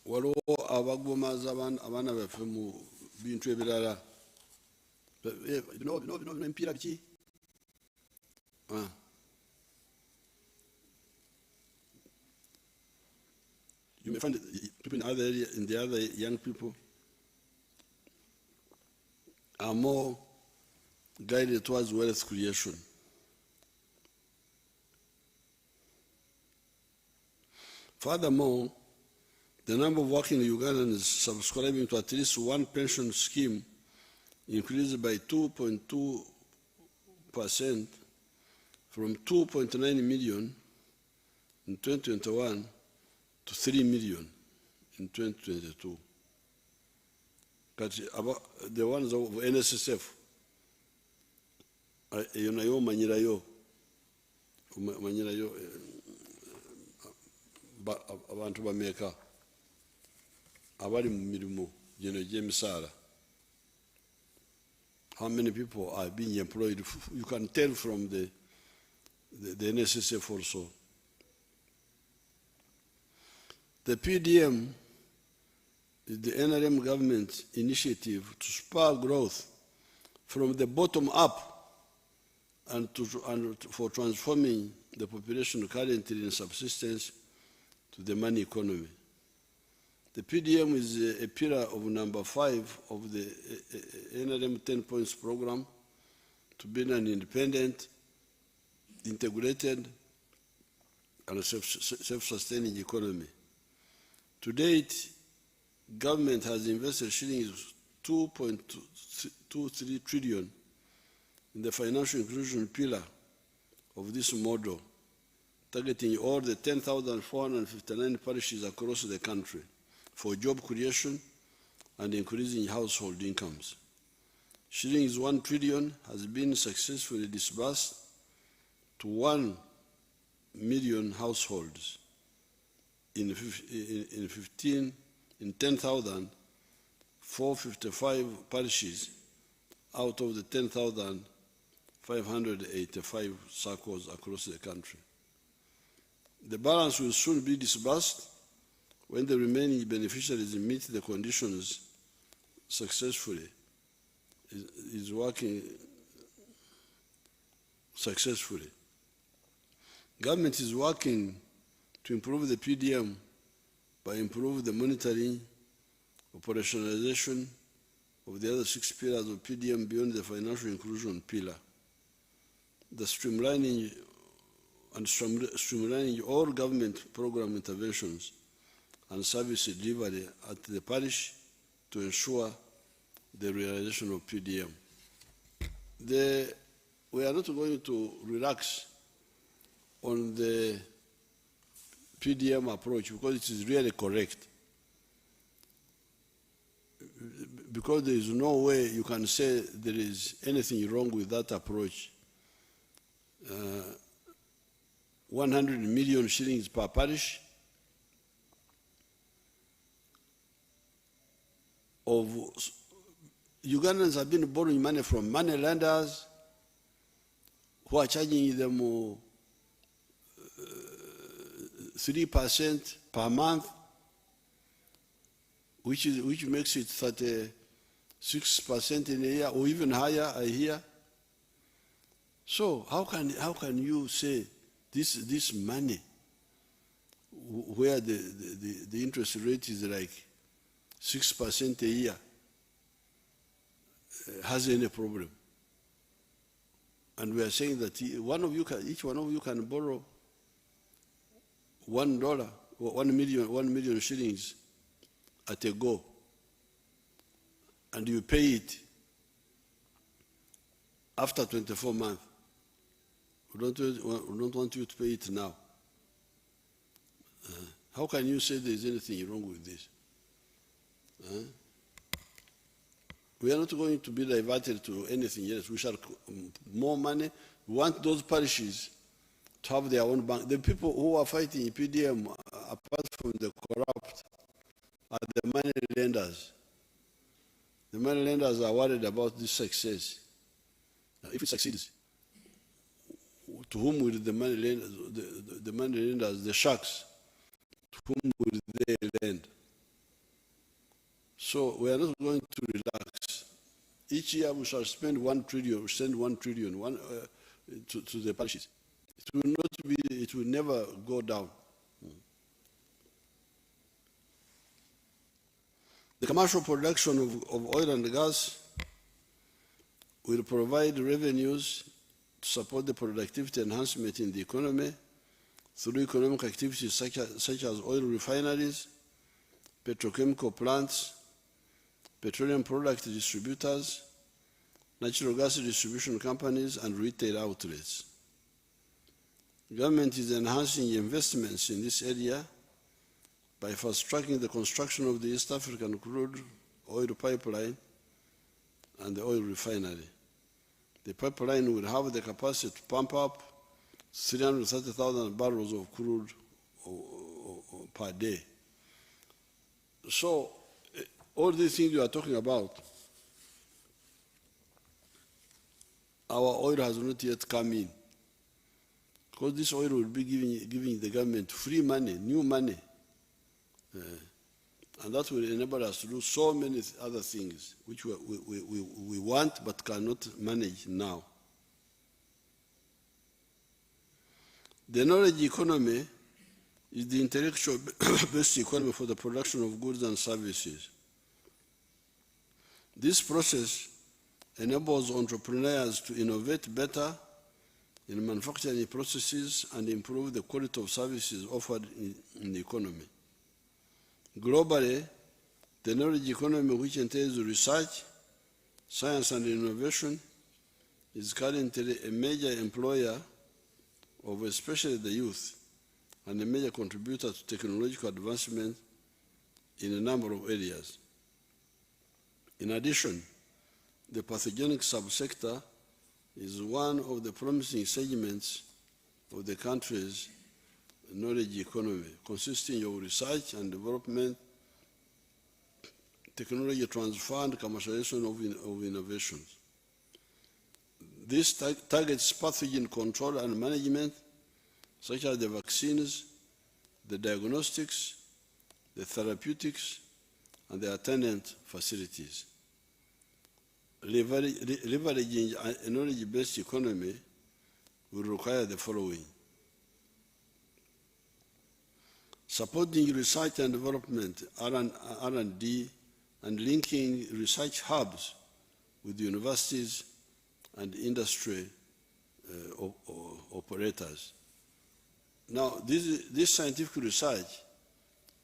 Waliwo abagomaza abaana baffe mu bintu ebirala. Bino empiira biki? You may find people in the other young people are more guided towards wealth creation. Furthermore, the number of working Ugandans subscribing to at least one pension scheme increased by 2.2% from 2.9 million in 2021 to 3 million in 2022. The ones of NSSF, yonayo manyirayo abantu bameka abali mu mirimu gino gy'emisaala. How many people are being employed? You can tell from the NSSF also. The PDM is the NRM government initiative to spur growth from the bottom up and for transforming the population currently in subsistence to the money economy. The PDM is a pillar of number 5 of the NRM 10 points program to build an independent, integrated, and self-sustaining economy. To date, government has invested shillings 2.23 trillion in the financial inclusion pillar of this model, targeting all the 10,459 parishes across the country for job creation and increasing household incomes. Shillings 1 trillion has been successfully disbursed to 1 million households in 10,455 parishes out of the 10,585 circles across the country. The balance will soon be disbursed when the remaining beneficiaries meet the conditions successfully, is working successfully. Government is working to improve the PDM by improving the monitoring, operationalization of the other 6 pillars of PDM beyond the financial inclusion pillar. The streamlining all government program interventions and service delivery at the parish to ensure the realization of PDM. We are not going to relax on the PDM approach because it is really correct. Because there is no way you can say there is anything wrong with that approach. 100 million shillings per parish of Ugandans have been borrowing money from money lenders who are charging them 3% per month, which makes it 36% in a year, or even higher, I hear. So how can you say this money, where the interest rate is like 6% a year, has any problem? And we are saying that each one of you can borrow $1, 1 million shillings at a go, and you pay it after 24 months. We don't want you to pay it now. How can you say there is anything wrong with this? We are not going to be diverted to anything else. We shall more money. We want those parishes to have their own bank. The people who are fighting PDM, apart from the corrupt, are the money lenders. The money lenders are worried about this success. If it succeeds, to whom will the money lenders, the sharks, to whom will they lend? So we are not going to relax. Each year we shall spend 1 trillion, we send 1 trillion to the parishes. It will never go down. The commercial production of oil and gas will provide revenues to support the productivity enhancement in the economy through economic activities such as oil refineries, petrochemical plants, petroleum product distributors, natural gas distribution companies, and retail outlets. Government is enhancing investments in this area by fast-tracking the construction of the East African crude oil pipeline and the oil refinery. The pipeline will have the capacity to pump up 330,000 barrels of crude per day. So all these things you are talking about, our oil has not yet come in. Because this oil will be giving the government free money, new money, And that will enable us to do so many other things which we want but cannot manage now. The knowledge economy is the intellectual-based economy for the production of goods and services. This process enables entrepreneurs to innovate better in manufacturing processes and improve the quality of services offered in the economy. Globally, the knowledge economy, which entails research, science, and innovation, is currently a major employer of especially the youth and a major contributor to technological advancement in a number of areas. In addition, the pathogenic subsector is one of the promising segments of the country's knowledge economy, consisting of research and development, technology transfer, and commercialization of innovations. This targets pathogen control and management, such as the vaccines, the diagnostics, the therapeutics, and the attendant facilities. Leveraging a knowledge-based economy will require the following: supporting research and development, R&D, and linking research hubs with universities and industry operators. Now, this scientific research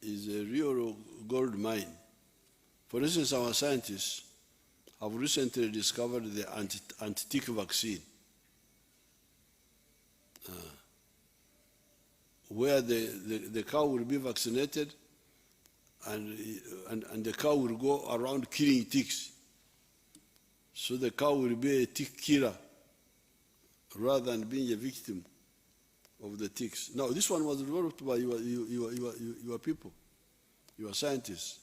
is a real gold mine. For instance, our scientists have recently discovered the anti-tick vaccine, where the cow will be vaccinated and the cow will go around killing ticks. So the cow will be a tick killer rather than being a victim of the ticks. Now, this one was developed by your people, your scientists.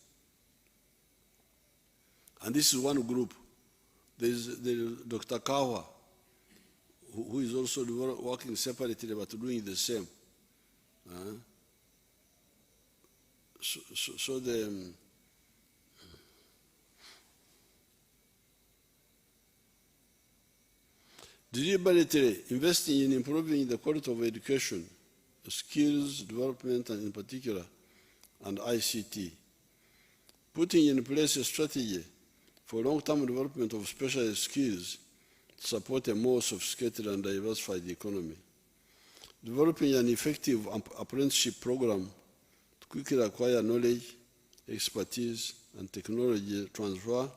And this is one group. There's Dr. Kawa, who is also working separately but doing the same. So deliberately investing in improving the quality of education, skills development, and in particular, and ICT. Putting in place a strategy for long-term development of specialized skills to support a more sophisticated and diversified economy. Developing an effective apprenticeship program to quickly acquire knowledge, expertise, and technology transfer,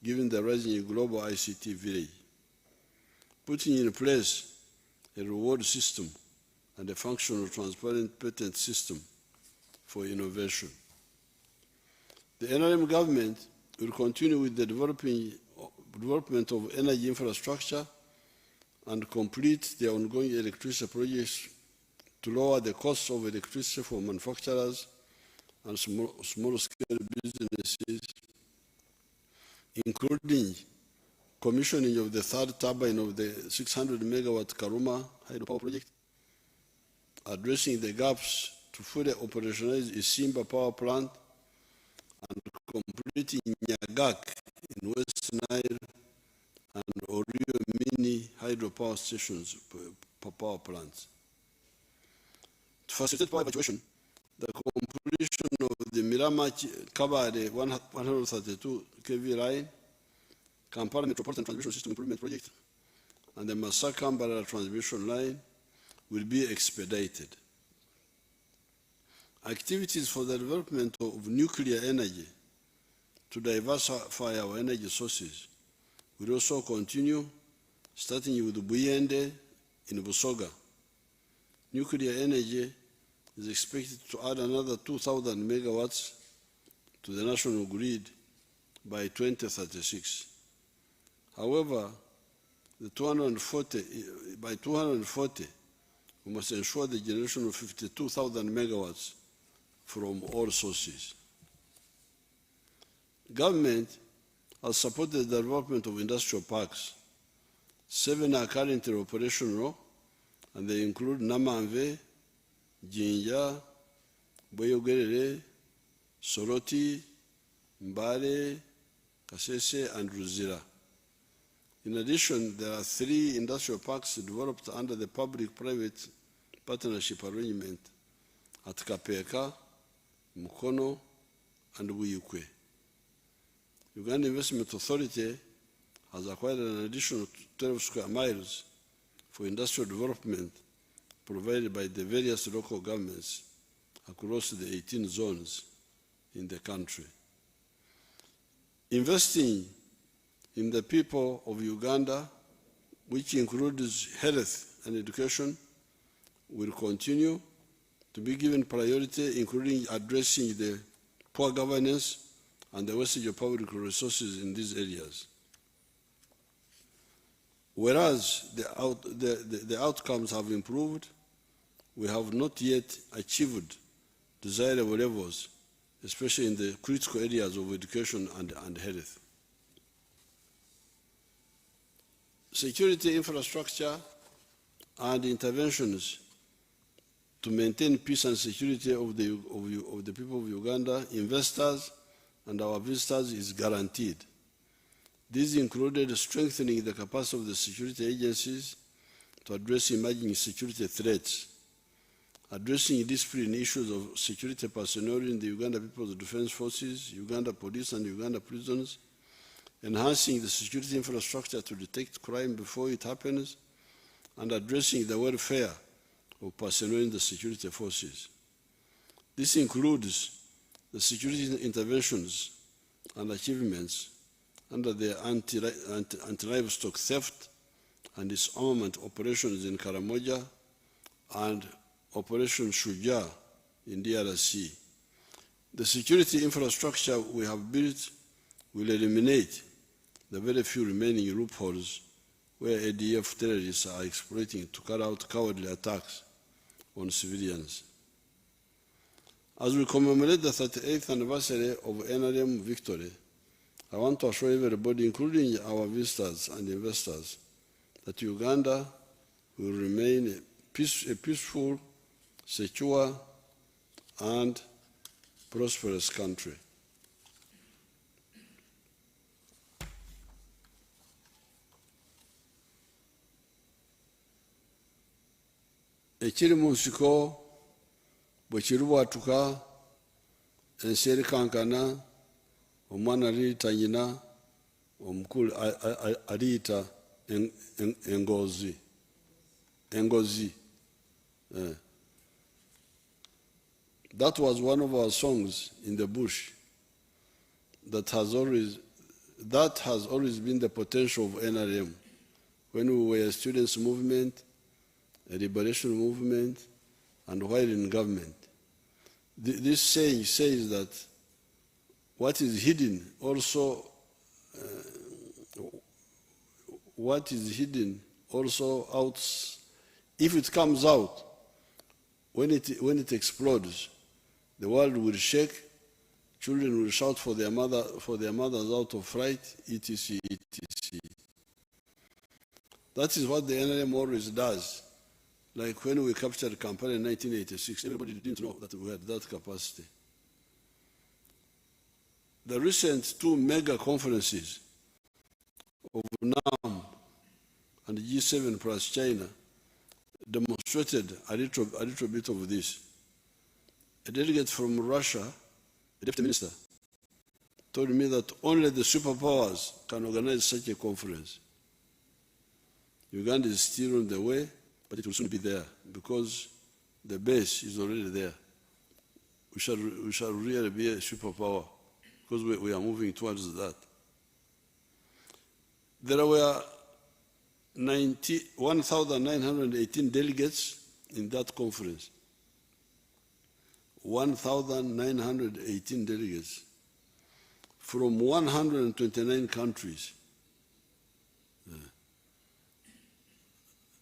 given the rising global ICT village. Putting in place a reward system and a functional transparent patent system for innovation. The NRM government will continue with the development of energy infrastructure and complete the ongoing electricity projects to lower the cost of electricity for manufacturers and small-scale businesses, including commissioning of the third turbine of the 600-megawatt Karuma hydropower project, addressing the gaps to fully operationalize Isimba power plant, and completing Nyagak in West Nile and Orio mini hydropower stations for power plants. To facilitate power evacuation, the completion of the Mirama-Kabale 132 kV line, Kampala Metropolitan Transmission System Improvement Project, and the Masaka-Mbarara transmission line will be expedited. Activities for the development of nuclear energy to diversify our energy sources will also continue, starting with Buyende in Busoga. Nuclear energy is expected to add another 2,000 megawatts to the national grid by 2036. However, by 240, we must ensure the generation of 52,000 megawatts from all sources. Government has supported the development of industrial parks. 7 are currently operational, and they include Namanve, Jinja, Boyogerere, Soroti, Mbale, Kasese, and Ruzira. In addition, there are 3 industrial parks developed under the public-private partnership arrangement at Kapeka, Mukono, and Wiyukwe. Uganda Investment Authority has acquired an additional 12 square miles for industrial development provided by the various local governments across the 18 zones in the country. Investing in the people of Uganda, which includes health and education, will continue to be given priority, including addressing the poor governance and the wastage of public resources in these areas. Whereas the outcomes have improved, we have not yet achieved desirable levels, especially in the critical areas of education and health. Security infrastructure and interventions to maintain peace and security of the people of Uganda, investors, and our visitors is guaranteed. This included strengthening the capacity of the security agencies to address emerging security threats, addressing discipline issues of security personnel in the Uganda People's Defense Forces, Uganda Police, and Uganda prisons, enhancing the security infrastructure to detect crime before it happens, and addressing the welfare of personnel in the security forces. This includes the security interventions and achievements under the anti-livestock theft and disarmament operations in Karamoja and Operation Shujaa in DRC. The security infrastructure we have built will eliminate the very few remaining loopholes where ADF terrorists are exploiting to carry out cowardly attacks on civilians. As we commemorate the 38th anniversary of NRM victory, I want to assure everybody, including our visitors and investors, that Uganda will remain a peaceful, secure, and prosperous country. Ekiri mu nsiko bwe kirubwatuka ensi erikankana, omwana aliyita nnyina, omukulu aliyita engozi. That was one of our songs in the bush that has always been the potential of NRM. When we were a students' movement, a liberation movement, and while in government. This saying says that what is hidden also out, if it comes out, when it explodes, the world will shake, children will shout for their mothers out of fright, etc., etc. That is what the NRM always does. Like when we captured Kampala in 1986, everybody didn't know that we had that capacity. The recent 2 mega conferences of NRM and G7 plus China demonstrated a little bit of this. A delegate from Russia, a deputy minister, told me that only the superpowers can organize such a conference. Uganda is still on the way, but it will soon be there because the base is already there. We shall really be a superpower because we are moving towards that. There were 1,918 delegates in that conference. 1,918 delegates from 129 countries.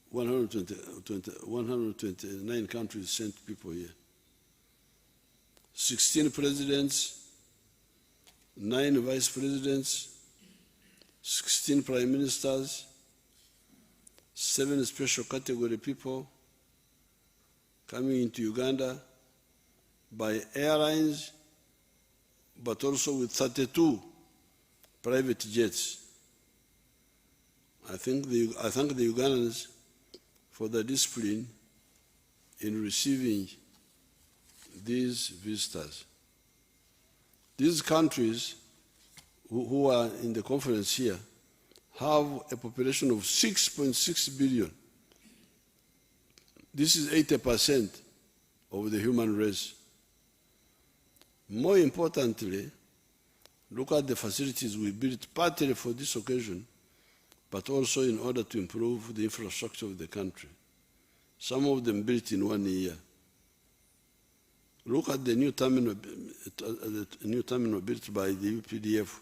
129 countries sent people here. 16 presidents, 9 vice presidents, 16 prime ministers, 7 special category people coming into Uganda by airlines but also with 32 private jets. I thank the Ugandans for the discipline in receiving these visitors. These countries who are in the conference here have a population of 6.6 billion. This is 80% of the human race. More importantly, look at the facilities we built partly for this occasion, but also in order to improve the infrastructure of the country. Some of them built in 1 year. Look at the new terminal built by the UPDF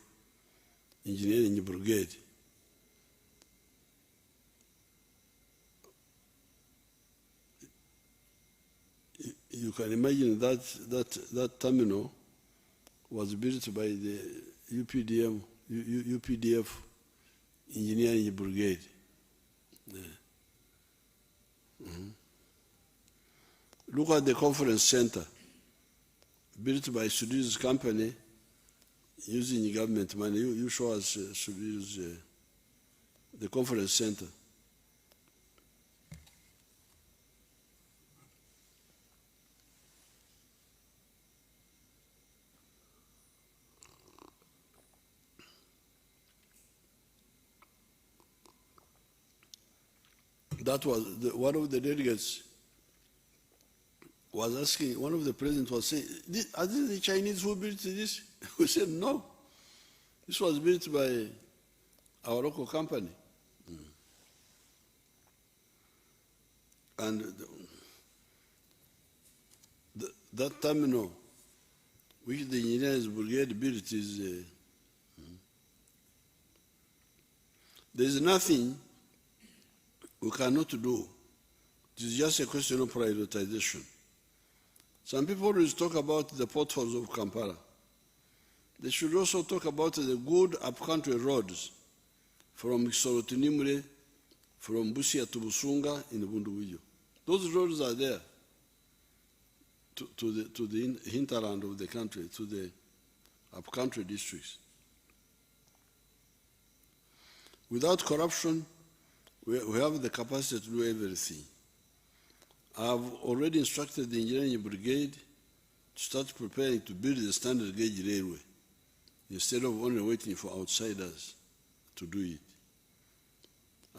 Engineering Brigade. You can imagine that terminal was built by the UPDF Engineering Brigade. Yeah. Mm-hmm. Look at the conference center built by Sudanese company using government money. You show us Sudanese, the conference center. That was one of the delegates was asking, one of the presidents was saying, are these the Chinese who built this? We said, no. This was built by our local company. And that terminal, which the engineers brigade built, is there is nothing we cannot do. It is just a question of prioritization. Some people always talk about the potholes of Kampala. They should also talk about the good upcountry roads from Kisoro to Nimule, from Busia to Busunga in Bunduwijo. Those roads are there to the hinterland of the country, to the upcountry districts. Without corruption, we have the capacity to do everything. I've already instructed the engineering brigade to start preparing to build the standard gauge railway instead of only waiting for outsiders to do it.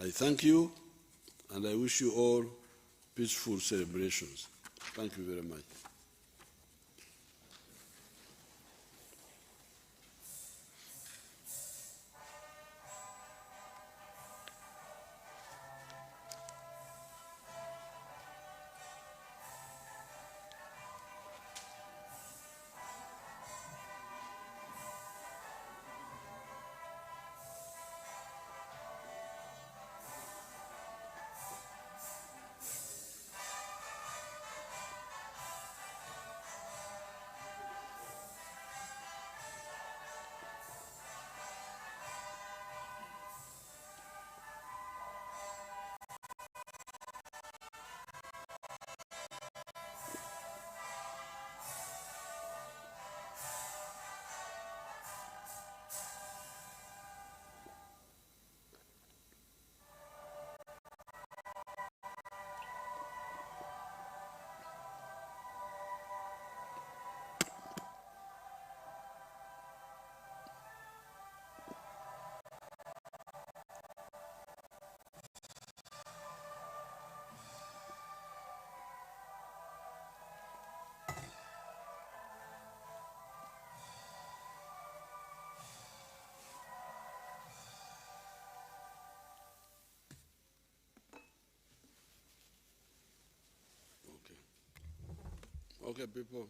I thank you, and I wish you all peaceful celebrations. Thank you very much. Okay, people.